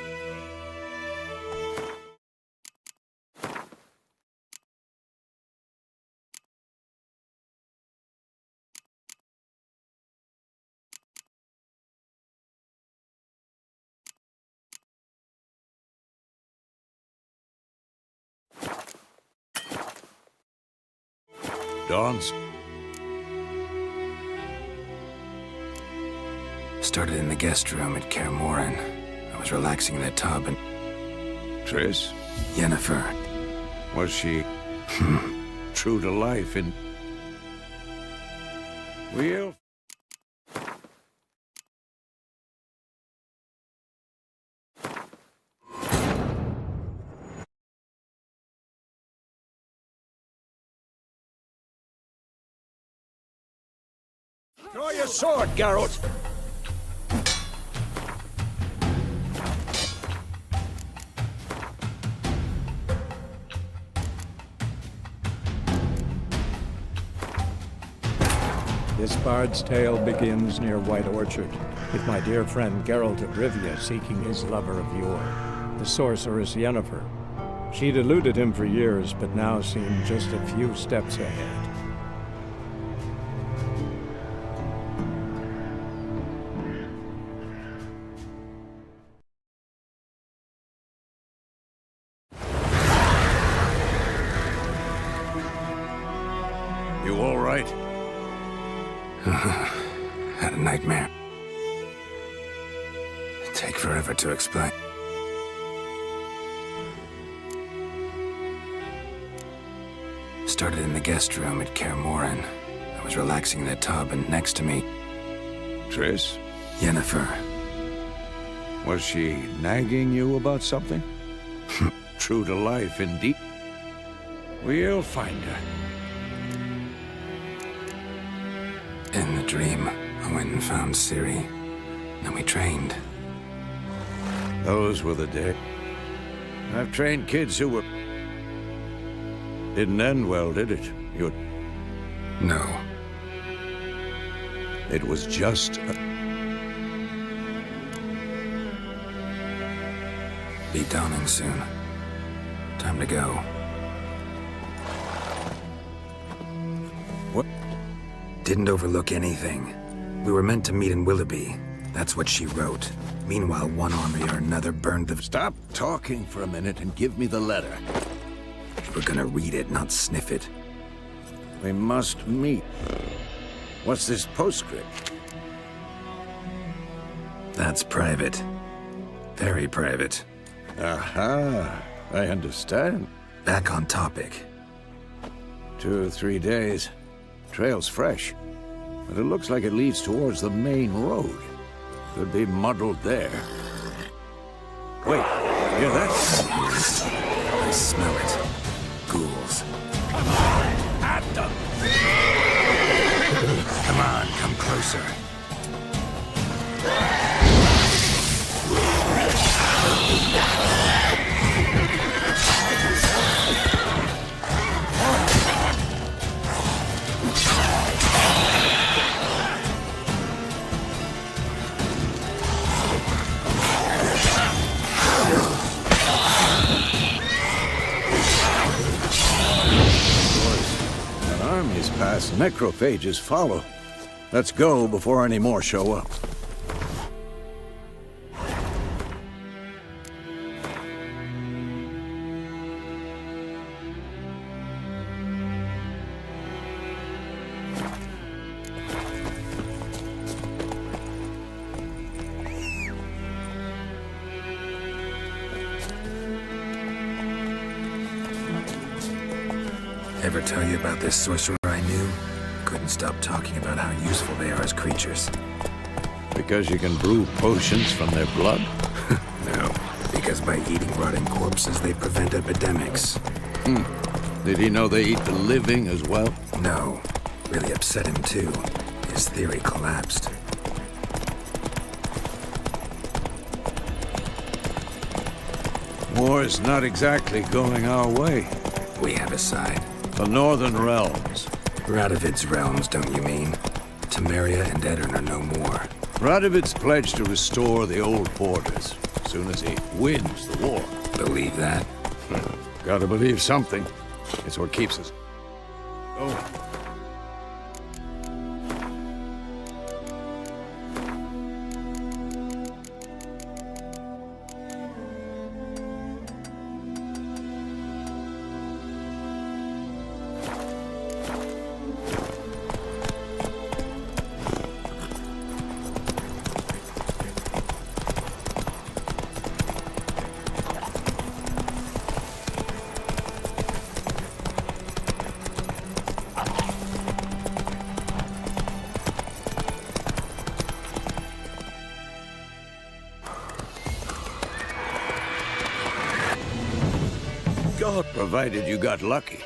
Dawn's... Started in the guest room at Kaer Morhen. I was relaxing in the tub and... Triss? Yennefer. Was she... true to life in... We'll... Draw your sword, Geralt! This bard's tale begins near White Orchard, with my dear friend Geralt of Rivia seeking his lover of yore, the sorceress Yennefer. She'd eluded him for years, but now seemed just a few steps ahead. You all right? Had a nightmare. Take forever to explain. Started in the guest room at Kaer Morhen. I was relaxing in the tub and next to me... Triss? Yennefer. Was she nagging you about something? True to life, indeed. We'll find her. In the dream, I went and found Ciri. Then we trained. Those were the days. I've trained kids who were... Didn't end well, did it? You... No. It was just a... Be dawning soon. Time to go. What? Didn't overlook anything. We were meant to meet in Willoughby. That's what she wrote. Meanwhile, one army or another burned the... Stop talking for a minute and give me the letter. You were gonna read it, not sniff it. We must meet. What's this postscript? That's private. Very private. Aha, I understand. Back on topic. 2 or 3 days. Trail's fresh. But it looks like it leads towards the main road. Could be muddled there. Wait, hear that? I smell it. Ghouls. Come on, at them! Come on, come closer. Armies pass, necrophages follow. Let's go before any more show up. Ever tell you about this sorcerer I knew? Couldn't won't stop talking about how useful they are as creatures. Because you can brew potions from their blood? No, because by eating rotting corpses, they prevent epidemics. Did he know they eat the living as well? No. Really upset him, too. His theory collapsed. War is not exactly going our way. We have a side. The Northern Realms. Radovid's realms, don't you mean? Temeria and Edirn are no more. Radovid's pledged to restore the old borders as soon as he wins the war. Believe that? Gotta believe something. It's what keeps us. Oh. God. Provided you got lucky.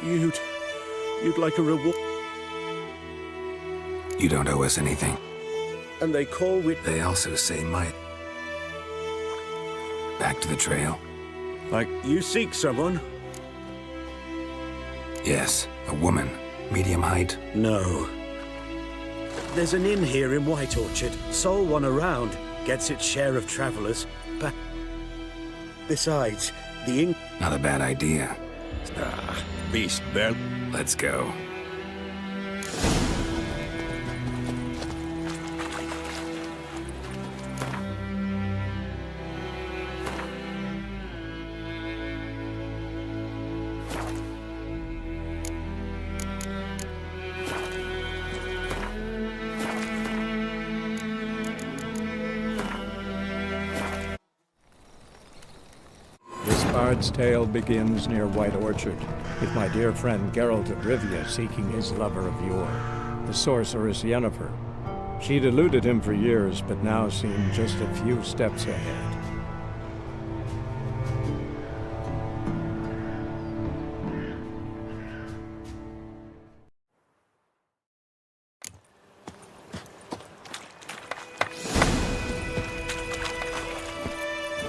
You'd like a reward? You don't owe us anything. And they call with... They also say might. Back to the trail? Like you seek someone? Yes, a woman. Medium height? No. There's an inn here in White Orchard. Sole one around. Gets its share of travelers. But besides, the inn... Not a bad idea. Beast bear. Let's go. Bard's tale begins near White Orchard, with my dear friend Geralt of Rivia seeking his lover of yore, the sorceress Yennefer. She'd eluded him for years, but now seemed just a few steps ahead.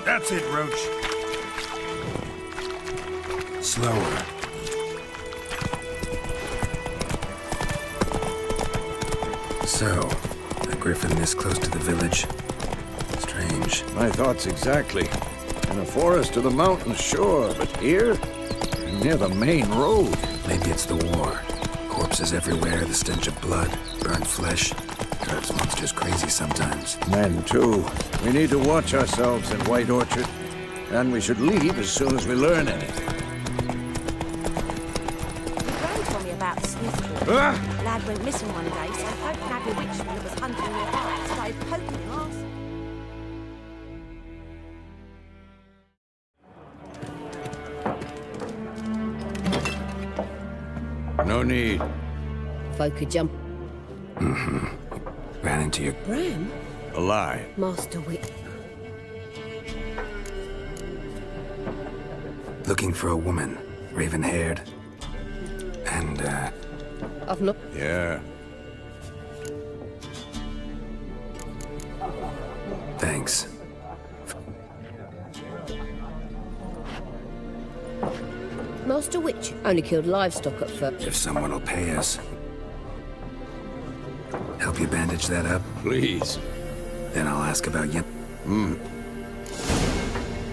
That's it, Roach. Slower. So, a griffin this close to the village? Strange. My thoughts exactly. In a forest to the mountains, sure, but here? Near the main road. Maybe it's the war. Corpses everywhere, the stench of blood, burnt flesh. Drives monsters crazy sometimes. Men, too. We need to watch ourselves in White Orchard. And we should leave as soon as we learn anything. About the Smith boy. Lad went missing one day, so folk nabbed a witchman that was hunting near by. Started poking him arse. No need. Folk could jump. Ran into your... Bram? Alive. Master Wit. Looking for a woman. Raven-haired. And, I've not... Yeah. Thanks. Master Witch only killed livestock at first. If someone will pay us. Help you bandage that up? Please. Then I'll ask about you.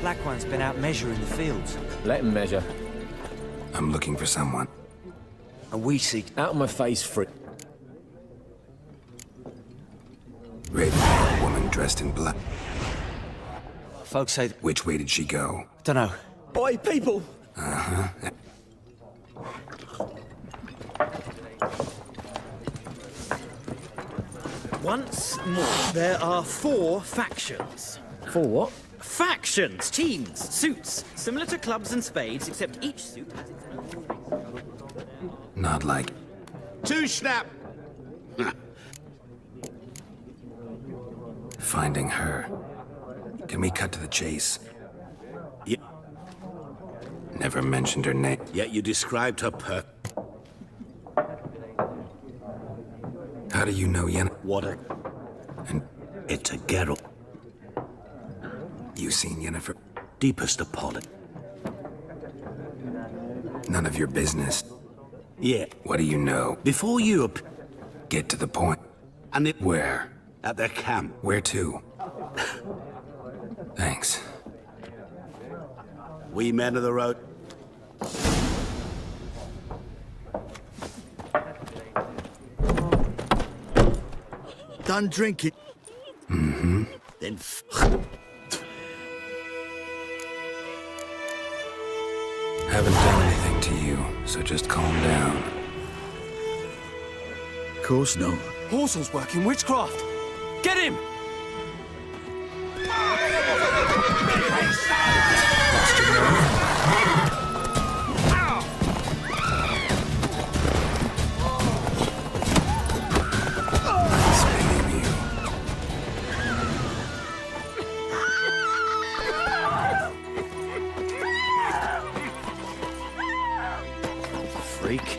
Black One's been out measuring the fields. Let him measure. I'm looking for someone. And we seek... Out of my face, Frick. Raven-haired woman dressed in black. Folks say... Which way did she go? Dunno. Boy, people! Uh-huh. Once more, there are 4 factions. 4 what? Factions, teams, suits, similar to clubs and spades, except each suit has its own... Not like... Two snap! Finding her. Can we cut to the chase? Yeah. Never mentioned her name. Yet you described her How do you know Yenna? What a... And it's a Geralt. You seen Yennefer? Deepest apology. None of your business. Yeah. What do you know? Before you... Get to the point. And it... Where? At their camp. Where to? Thanks. We men of the road. Done drinking. Mm-hmm. Then Haven't done anything to you, so just calm down. Of course no. Horsel's working witchcraft. Get him! freak.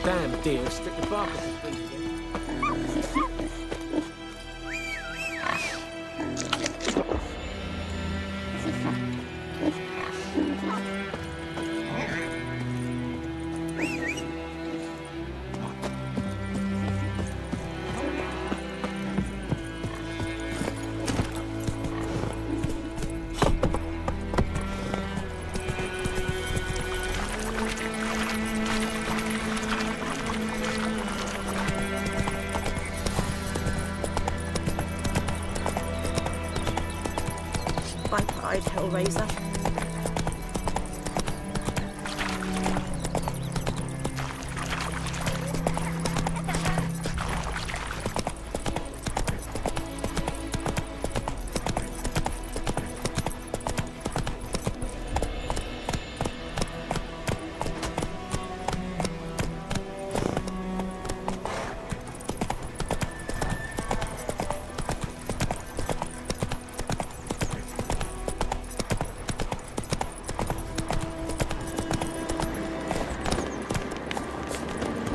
Damn deer, stripped the bark off the tree again. Pied Hellraiser.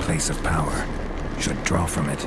Place of power. Should draw from it.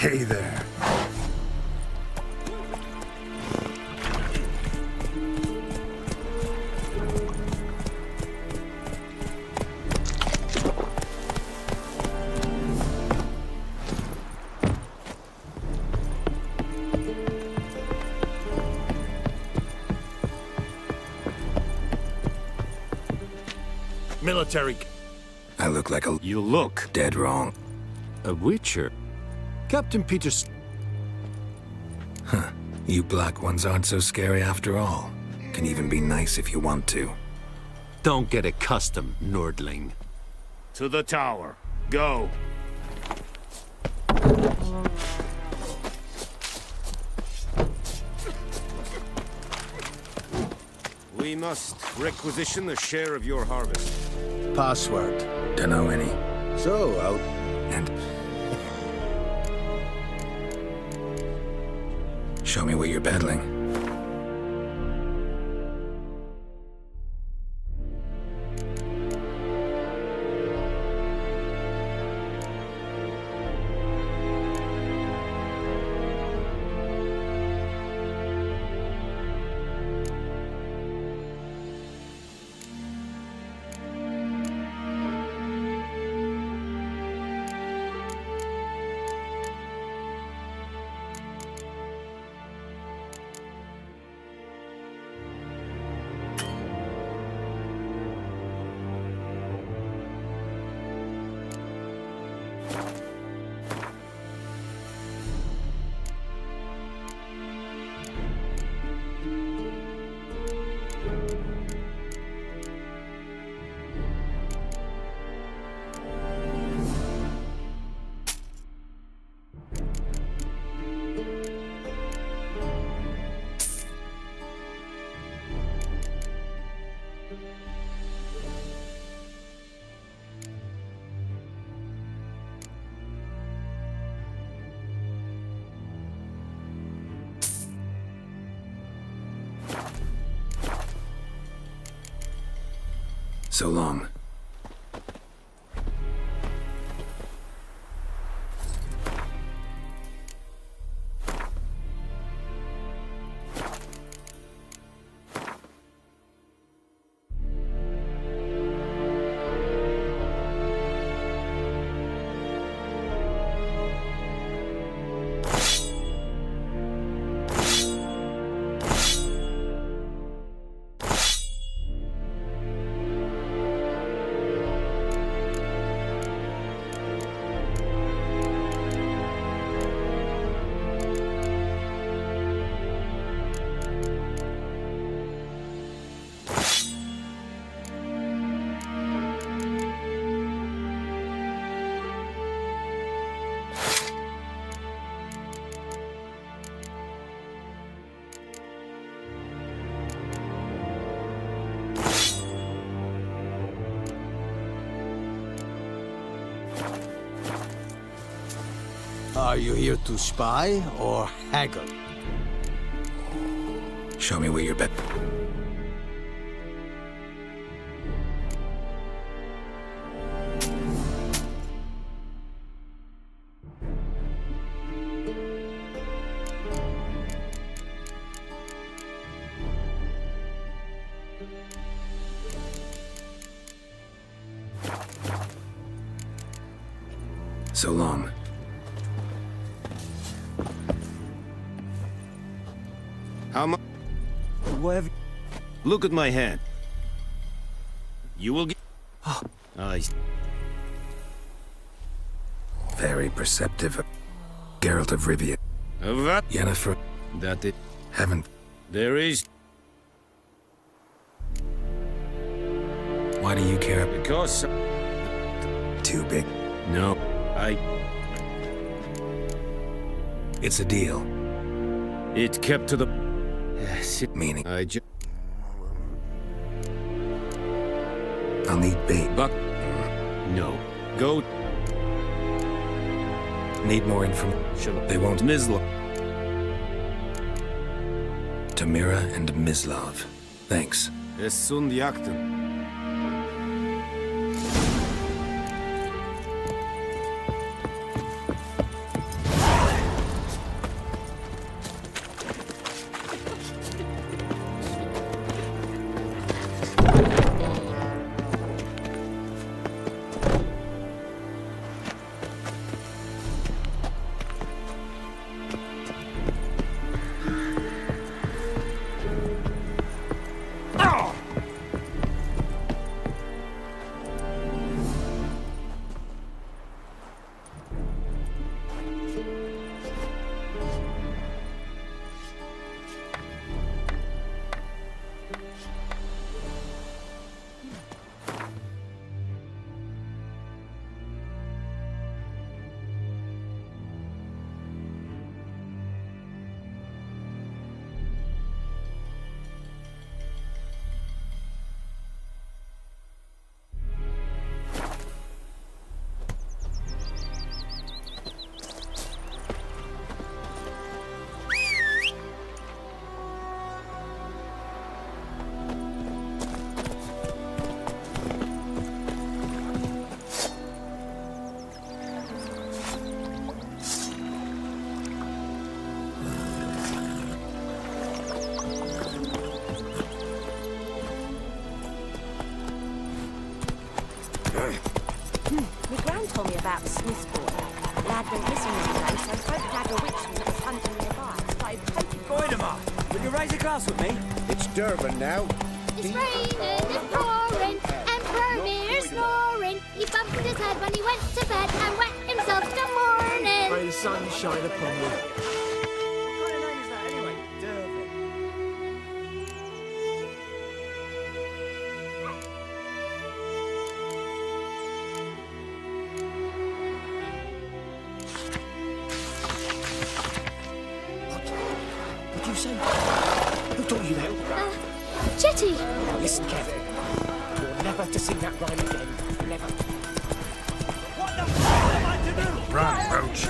Hey there. Military. I look like a... You look dead wrong. a witcher. Captain Peters. Huh. You black ones aren't so scary after all. Can even be nice if you want to. Don't get accustomed, Nordling. To the tower. Go. We must requisition a share of your harvest. Password. Dunno any. So, out. And... show me what you're peddling. So long. Are you here to spy or haggle? Show me where you're bet. So long. How much? Whatever. Look at my hand. You will get... I... Very perceptive. Geralt of Rivia. What? Yennefer. That it... Haven't. There is... Why do you care? Because... Too big. No. It's a deal. It kept to the... Yes, Meaning? I'll need bait. Buck? No. Go... Need more information. They won't. Mislav. Tamira and Mislav. Thanks. Es sunt jakten. told me about the Smith's boy. Lad went missing one day, so folk had a witchman that was hunting nearby. Started poking... Goidemar, will you raise a glass with me? It's Durban now. It's raining and pouring, and Bromir's snoring. He bumped his head when he went to bed and wet himself till morning. May the sun shine upon you. What kind of name is that anyway? Durban. What did you say? Who taught you that? Chetty! Now listen carefully. You're never to sing that rhyme again. Never. What the fuck am I to do? Run, Roach.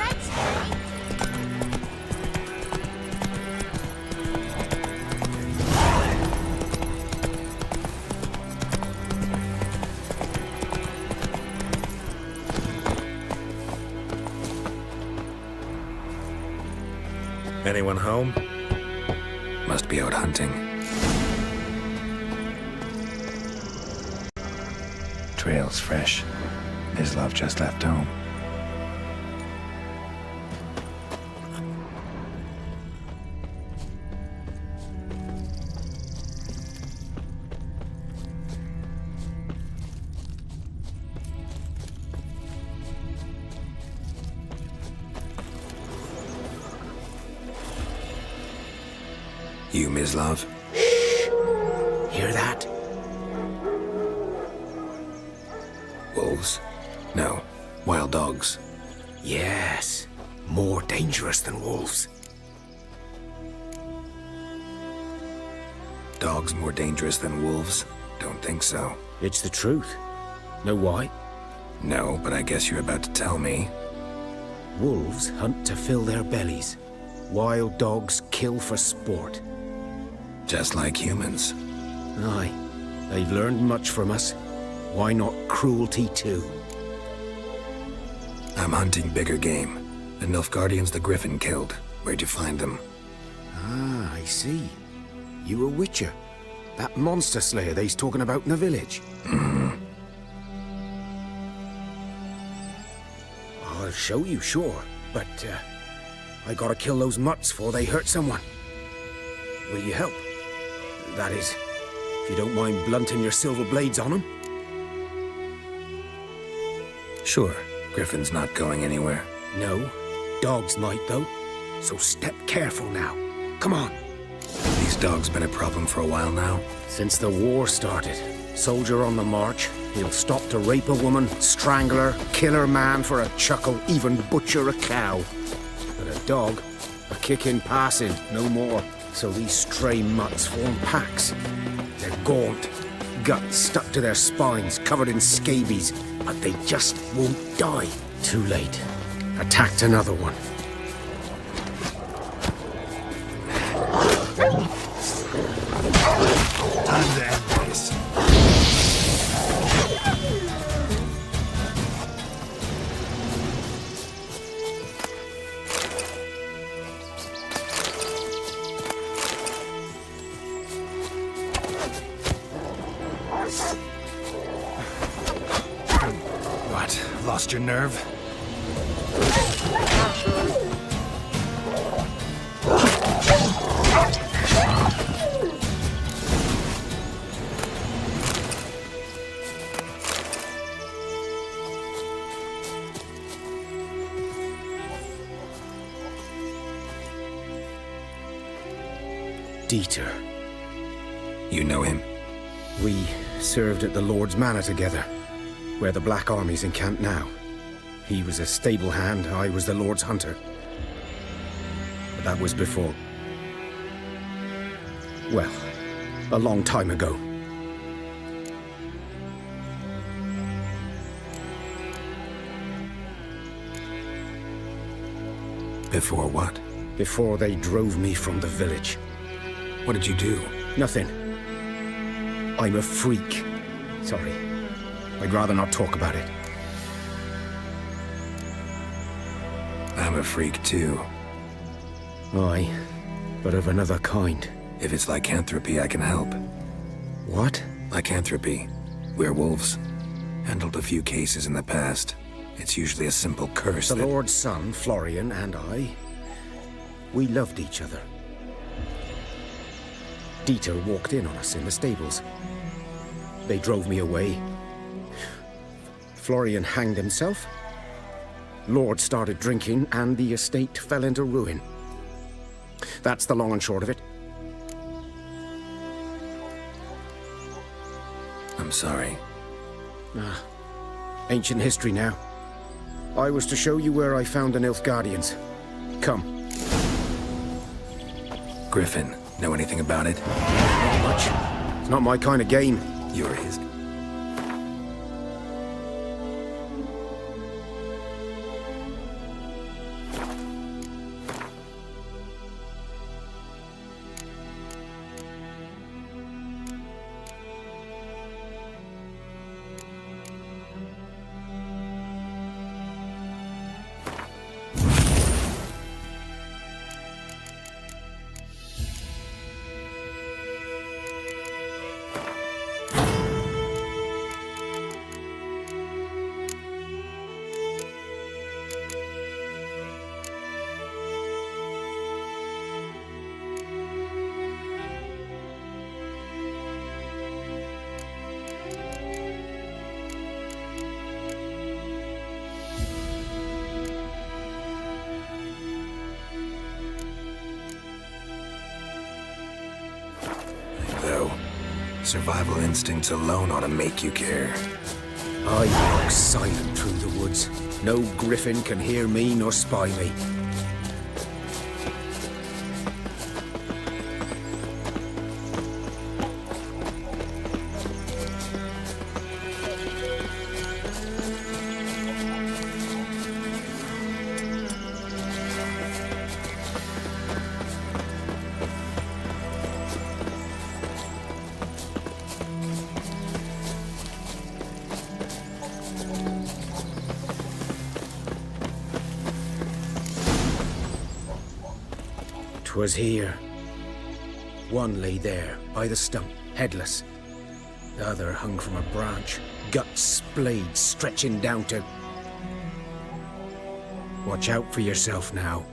Anyone home? Must be out hunting. Trail's fresh. Mislav just left home. You, Mislav? Hear that? Wolves? No. Wild dogs. Yes. More dangerous than wolves. Dogs more dangerous than wolves? Don't think so. It's the truth. Know why? No, but I guess you're about to tell me. Wolves hunt to fill their bellies. Wild dogs kill for sport. Just like humans. Aye. They've learned much from us. Why not cruelty too? I'm hunting bigger game. The Nilfgaardians the Griffin killed. Where'd you find them? Ah, I see. You a witcher. That monster slayer they's talking about in the village. I'll show you, sure. But, I gotta kill those mutts before they hurt someone. Will you help? That is, if you don't mind blunting your silver blades on them. Sure. Griffin's not going anywhere. No. Dogs might, though. So step careful now. Come on. These dogs been a problem for a while now? Since the war started. Soldier on the march. He'll stop to rape a woman, strangle her, kill her man for a chuckle, even butcher a cow. But a dog, a kick in passing, no more. So these stray mutts form packs. They're gaunt, guts stuck to their spines, covered in scabies, but they just won't die. Too late. Attacked another one. Time to end this. What? Lost your nerve? Dieter. You know him? We served at the Lord's Manor together, where the Black Army's encamped now. He was a stable hand, I was the Lord's hunter. But that was before... well, a long time ago. Before what? Before they drove me from the village. What did you do? Nothing. I'm a freak. Sorry. I'd rather not talk about it. I'm a freak too. Aye, but of another kind. If it's lycanthropy, I can help. What? Lycanthropy. Werewolves. Handled a few cases in the past. It's usually a simple curse The that... Lord's son, Florian, and I, we loved each other. Dieter walked in on us in the stables. They drove me away. Florian hanged himself. Lord started drinking, and the estate fell into ruin. That's the long and short of it. I'm sorry. Ancient history now. I was to show you where I found the Nilfgaardians. Come. Griffin, know anything about it? Not much. It's not my kind of game. You're his. Though, survival instincts alone ought to make you care. I walk silent through the woods. No griffin can hear me nor spy me. Was here. One lay there, by the stump, headless. The other hung from a branch, guts splayed, stretching down to... Watch out for yourself now.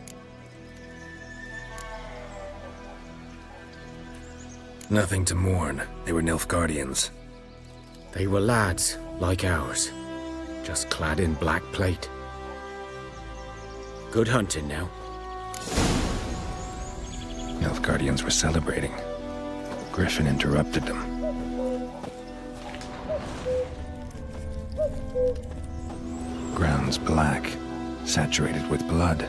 Nothing to mourn. They were Nilfgaardians. They were lads, like ours, just clad in black plate. Good hunting now. Nilfgaardians were celebrating. Griffin interrupted them. Ground's black, saturated with blood.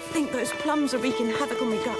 I think those plums are wreaking havoc on my gut.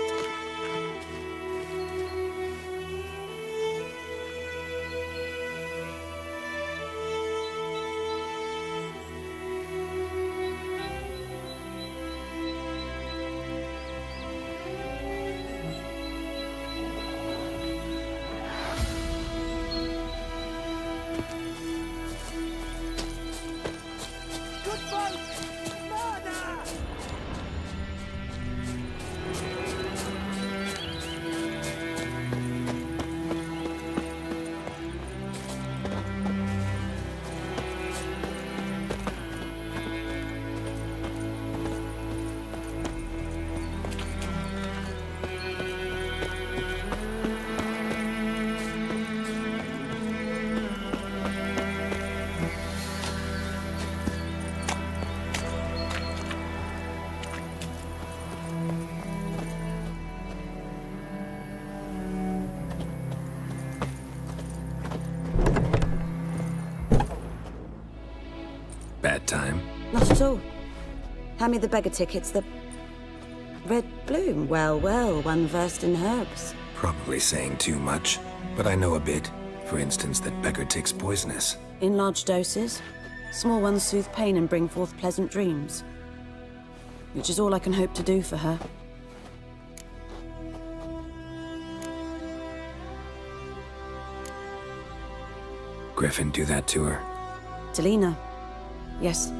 Bad time? Not at all. Hand me the beggar tickets, the red bloom. Well, well, one versed in herbs. Probably saying too much, but I know a bit. For instance, that beggar tick's poisonous. In large doses. Small ones soothe pain and bring forth pleasant dreams. Which is all I can hope to do for her. Griffin do that to her? Delina. Yes.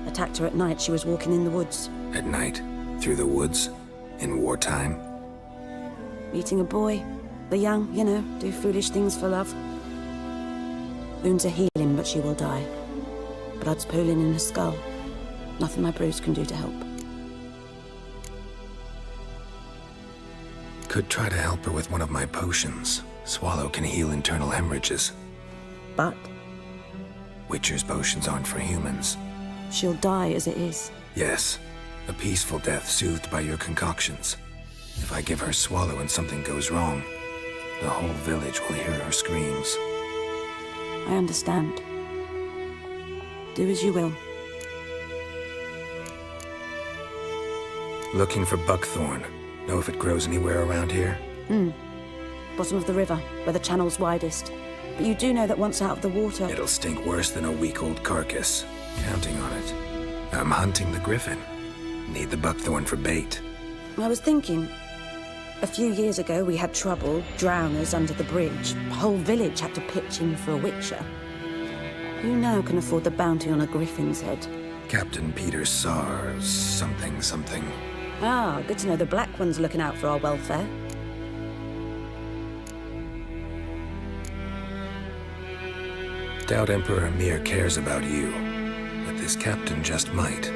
Attacked her at night. She was walking in the woods. At night? Through the woods? In wartime? Meeting a boy. The young, you know, do foolish things for love. Wounds are healing, but she will die. Blood's pooling in her skull. Nothing my bruise can do to help. Could try to help her with one of my potions. Swallow can heal internal hemorrhages. But? Witcher's potions aren't for humans. She'll die as it is. Yes. A peaceful death soothed by your concoctions. If I give her Swallow and something goes wrong, the whole village will hear her screams. I understand. Do as you will. Looking for buckthorn. Know if it grows anywhere around here? Bottom of the river, where the channel's widest. But you do know that once out of the water... It'll stink worse than a week-old carcass. Counting on it. I'm hunting the griffin. Need the buckthorn for bait. I was thinking... A few years ago, we had trouble, drowners under the bridge. The whole village had to pitch in for a witcher. Who now can afford the bounty on a griffin's head? Captain Peter Sars, something. Ah, good to know the Black One's looking out for our welfare. Doubt Emperor Emir cares about you, but this captain just might.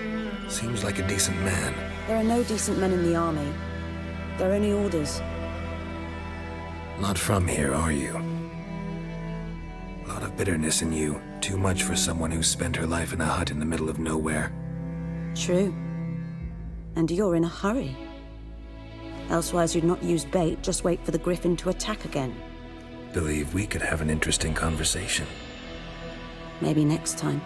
Seems like a decent man. There are no decent men in the army. They're only orders. Not from here, are you? A lot of bitterness in you. Too much for someone who spent her life in a hut in the middle of nowhere. True. And you're in a hurry. Elsewise you'd not use bait, just wait for the griffin to attack again. Believe we could have an interesting conversation. Maybe next time.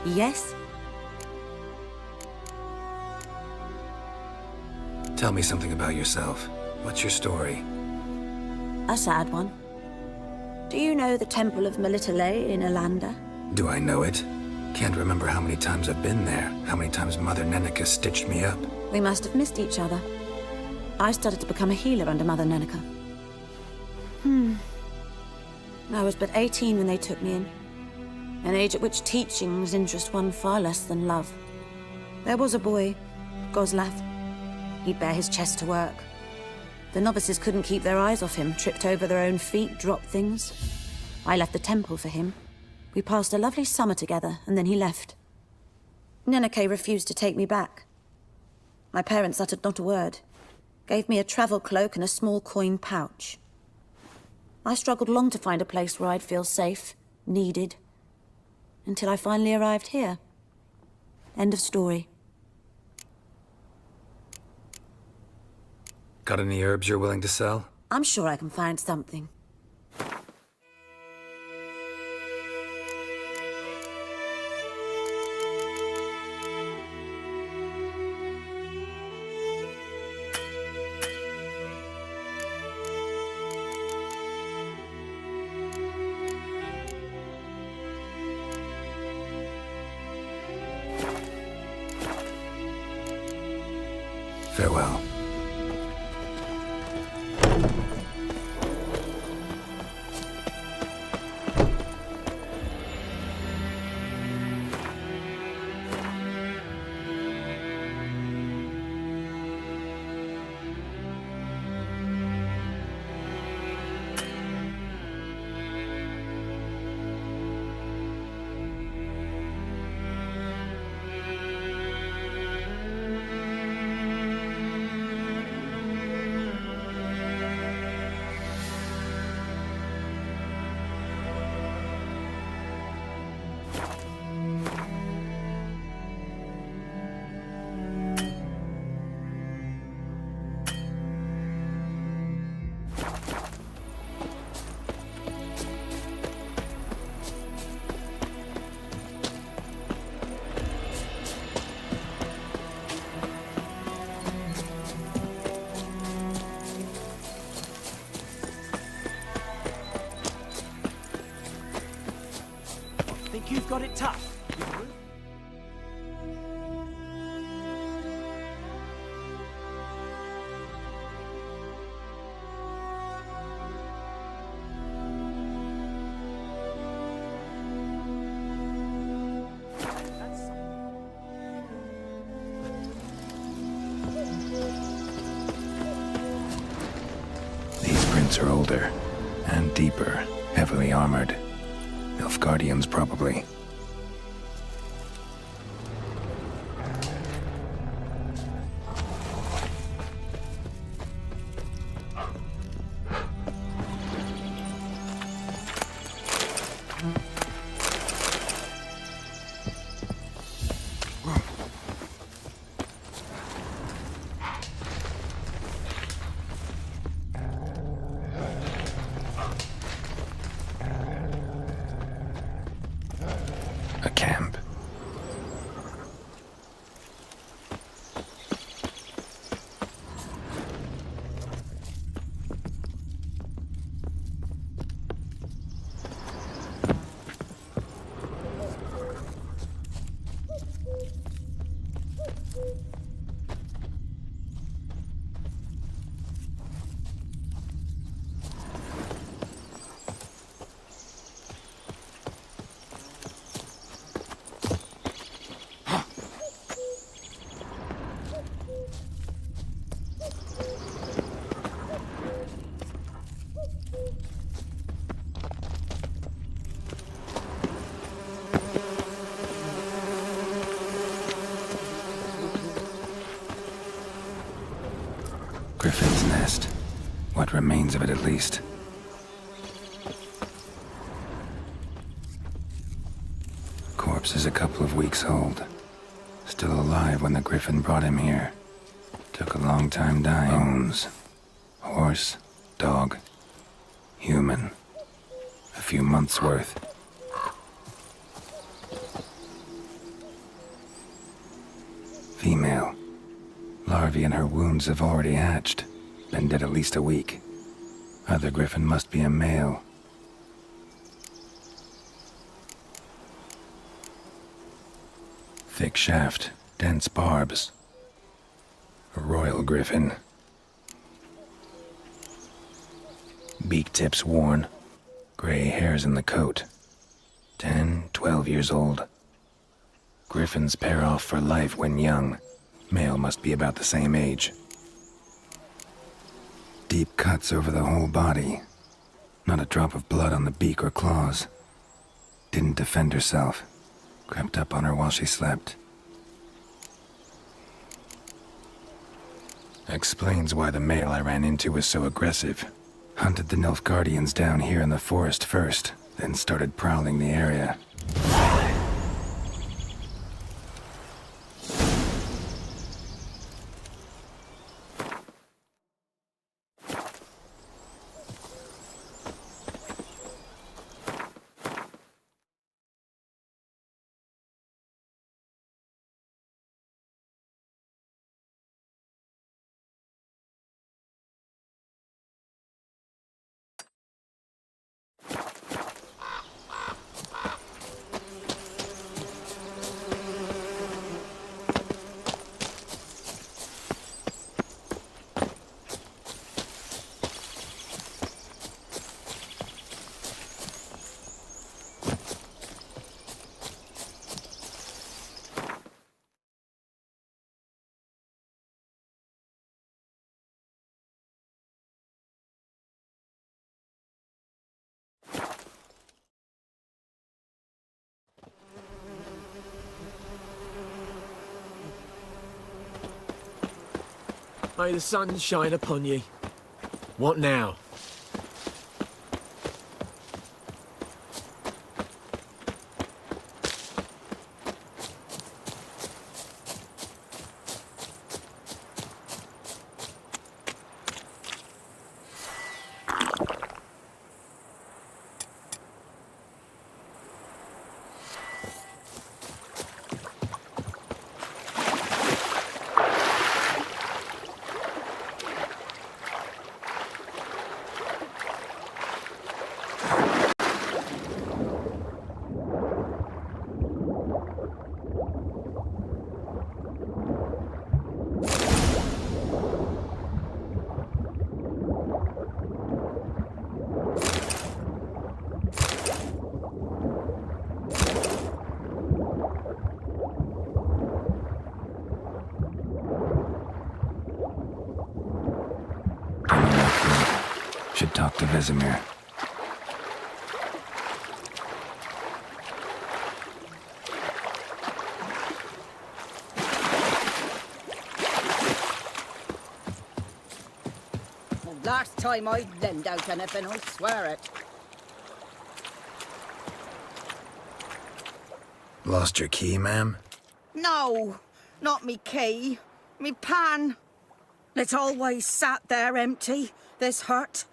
Yes? Tell me something about yourself. What's your story? A sad one. Do you know the Temple of Melitele in Alanda? Do I know it? Can't remember how many times I've been there, how many times Mother Nenica stitched me up. We must have missed each other. I started to become a healer under Mother Nenica. I was but 18 when they took me in. An age at which teachings interest one far less than love. There was a boy, Goslav. He'd bare his chest to work. The novices couldn't keep their eyes off him, tripped over their own feet, dropped things. I left the temple for him. We passed a lovely summer together, and then he left. Nenike refused to take me back. My parents uttered not a word. Gave me a travel cloak and a small coin pouch. I struggled long to find a place where I'd feel safe, needed, until I finally arrived here. End of story. Got any herbs you're willing to sell? I'm sure I can find something. Farewell. Think you've got it tough? These prints are older and deeper, heavily armored. Nilfgaardians, probably. A camp. Griffin's nest. What remains of it, at least. Corpse is a couple of weeks old. Still alive when the Griffin brought him here. Took a long time dying. Bones. Horse, dog, human. A few months' worth. Female. Larvae in her wounds have already hatched. Been dead at least a week. Other Griffin must be a male. Thick shaft, dense barbs. A royal Griffin. Beak tips worn. Gray hairs in the coat. 10, 12 years old. Griffins pair off for life when young. Male must be about the same age. Deep cuts over the whole body. Not a drop of blood on the beak or claws. Didn't defend herself. Crept up on her while she slept. Explains why the male I ran into was so aggressive. Hunted the Nilfgaardians down here in the forest first, then started prowling the area. May the sun shine upon ye. What now? Should talk to Vesemir. Last time I lend out anything, I swear it. Lost your key, ma'am? No, not me key. Me pan. It's always sat there empty, this hut.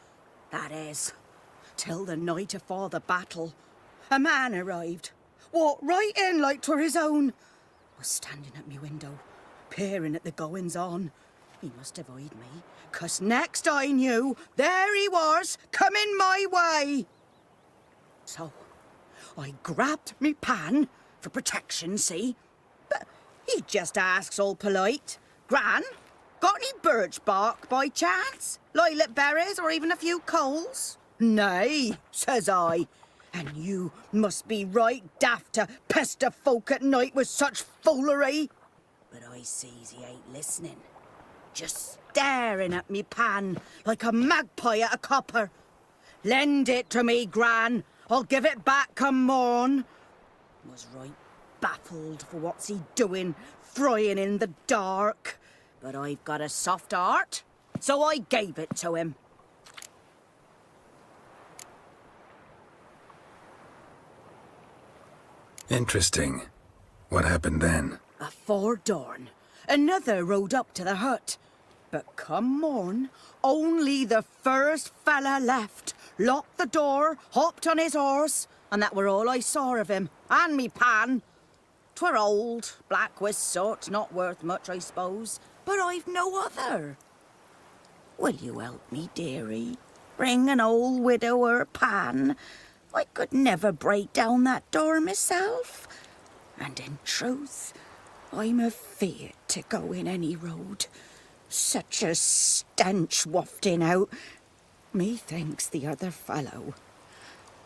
That is, till the night afore the battle. A man arrived, walked right in like 'twere his own. Was standing at me window, peering at the goings-on. He must have eyed me, 'cause next I knew, there he was, coming my way. So, I grabbed me pan, for protection, see? But he just asks all polite, Gran, got any birch bark by chance? Lilac berries or even a few coals? Nay, says I. And you must be right daft to pester folk at night with such foolery. But I sees he ain't listening. Just staring at me pan like a magpie at a copper. Lend it to me, Gran. I'll give it back come morn. Was right baffled for what's he doing, frying in the dark. But I've got a soft heart, so I gave it to him. Interesting. What happened then? Afore dawn, another rode up to the hut. But come morn, only the first fella left, locked the door, hopped on his horse, and that were all I saw of him, and me pan. 'Twere old, black with soot, not worth much, I suppose, but I've no other. Will you help me, dearie? Bring an old widower pan. I could never break down that door myself. And in truth, I'm afeard to go in any road. Such a stench wafting out. Methinks the other fellow,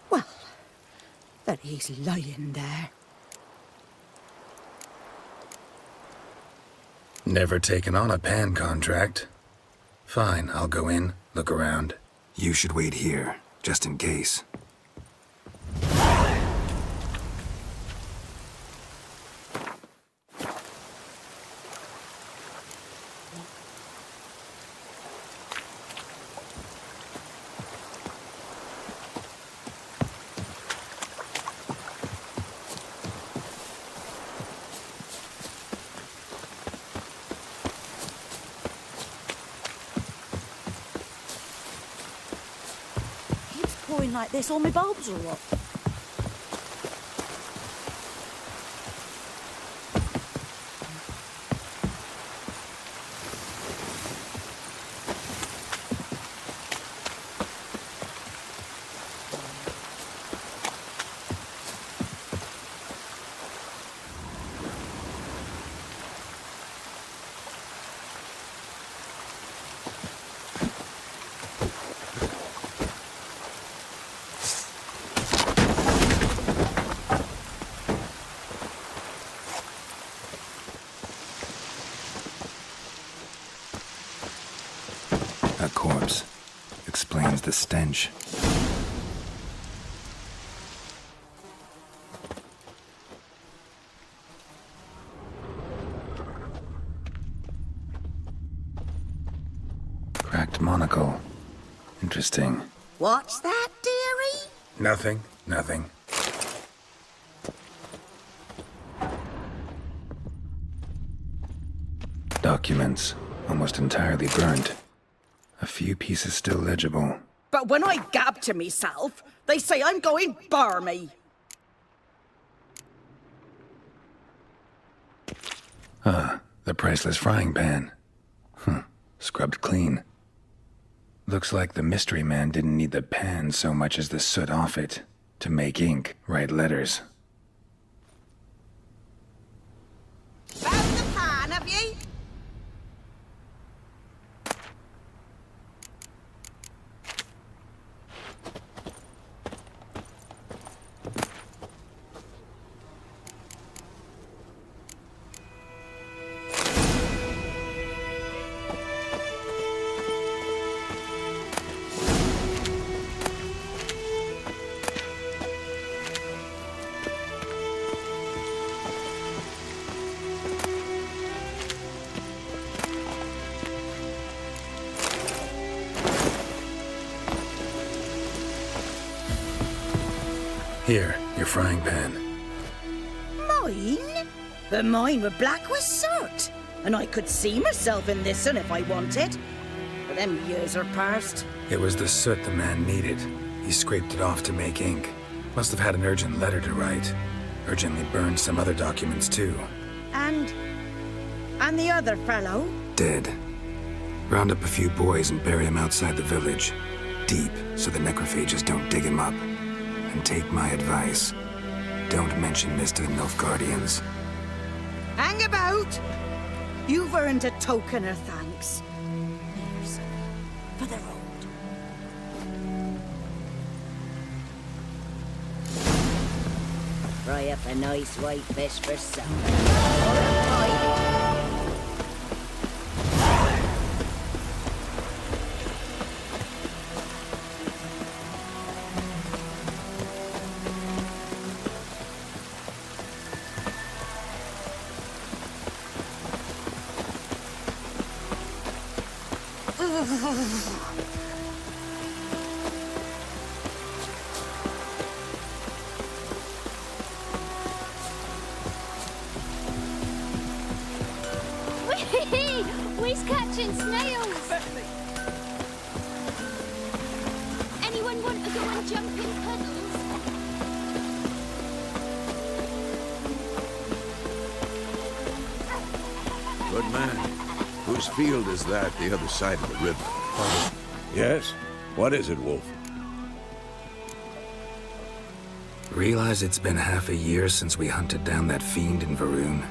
well, that he's lying there. Never taken on a pan contract. Fine, I'll go in, look around. You should wait here, just in case. Pouring like this, all my bulbs are rot. A corpse. Explains the stench. Cracked monocle. Interesting. What's that, dearie? Nothing. Documents. Almost entirely burnt. A few pieces still legible. But when I gab to myself, they say I'm going barmy. The priceless frying pan. Scrubbed clean. Looks like the mystery man didn't need the pan so much as the soot off it to make ink, write letters. Found the pan, have ye? Here, your frying pan. Mine? But mine were black with soot. And I could see myself in this one if I wanted. But them years are past. It was the soot the man needed. He scraped it off to make ink. Must have had an urgent letter to write. Urgently burned some other documents too. And the other fellow? Dead. Round up a few boys and bury him outside the village. Deep, so the necrophages don't dig him up. And take my advice. Don't mention this to the Nilfgaardians. Hang about! You've earned a token of thanks. For the road. Fry up a nice white fish for supper. We's catching snails! Anyone want to go and jump in puddles? Good man. Whose field is that, the other side of the river? Yes? What is it, Wolf? Realize it's been half a year since we hunted down that fiend in Varun?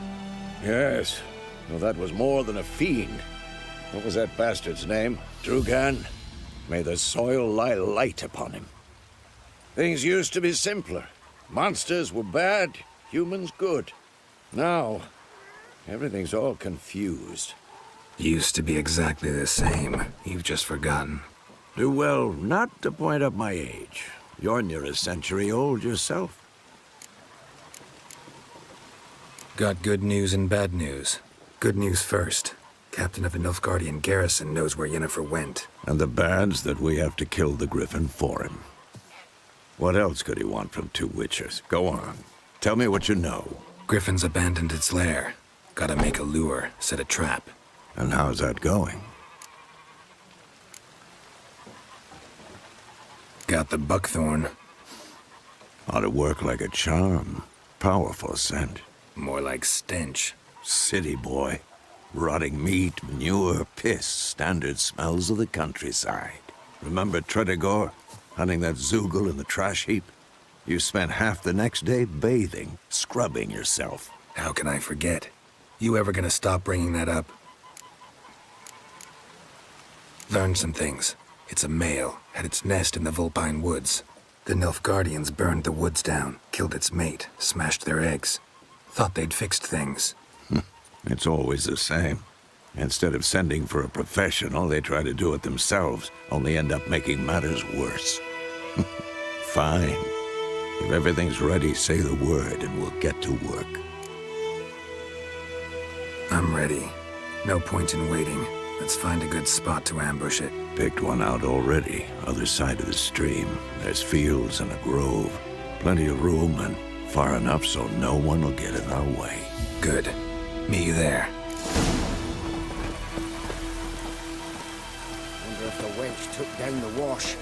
Yes. Well, that was more than a fiend. What was that bastard's name? Drugan? May the soil lie light upon him. Things used to be simpler. Monsters were bad, humans good. Now, everything's all confused. Used to be exactly the same. You've just forgotten. Do well not to point up my age. You're near a century old yourself. Got good news and bad news. Good news first. Captain of the Nilfgaardian garrison knows where Yennefer went. And the bad's that we have to kill the Griffin for him. What else could he want from two witchers? Go on. Tell me what you know. Griffin's abandoned its lair. Gotta make a lure, set a trap. And how's that going? Got the buckthorn. Ought to work like a charm. Powerful scent. More like stench. City boy. Rotting meat, manure, piss. Standard smells of the countryside. Remember Tredegor? Hunting that Zoogle in the trash heap? You spent half the next day bathing, scrubbing yourself. How can I forget? You ever gonna stop bringing that up? Learned some things. It's a male, had its nest in the Vulpine Woods. The Nilfgaardians burned the woods down, killed its mate, smashed their eggs. Thought they'd fixed things. It's always the same. Instead of sending for a professional, they try to do it themselves, only end up making matters worse. Fine. If everything's ready, say the word and we'll get to work. I'm ready. No point in waiting. Let's find a good spot to ambush it. Picked one out already, other side of the stream. There's fields and a grove. Plenty of room and far enough so no one will get in our way. Good. Meet you there. Wonder if the wench took down the wash.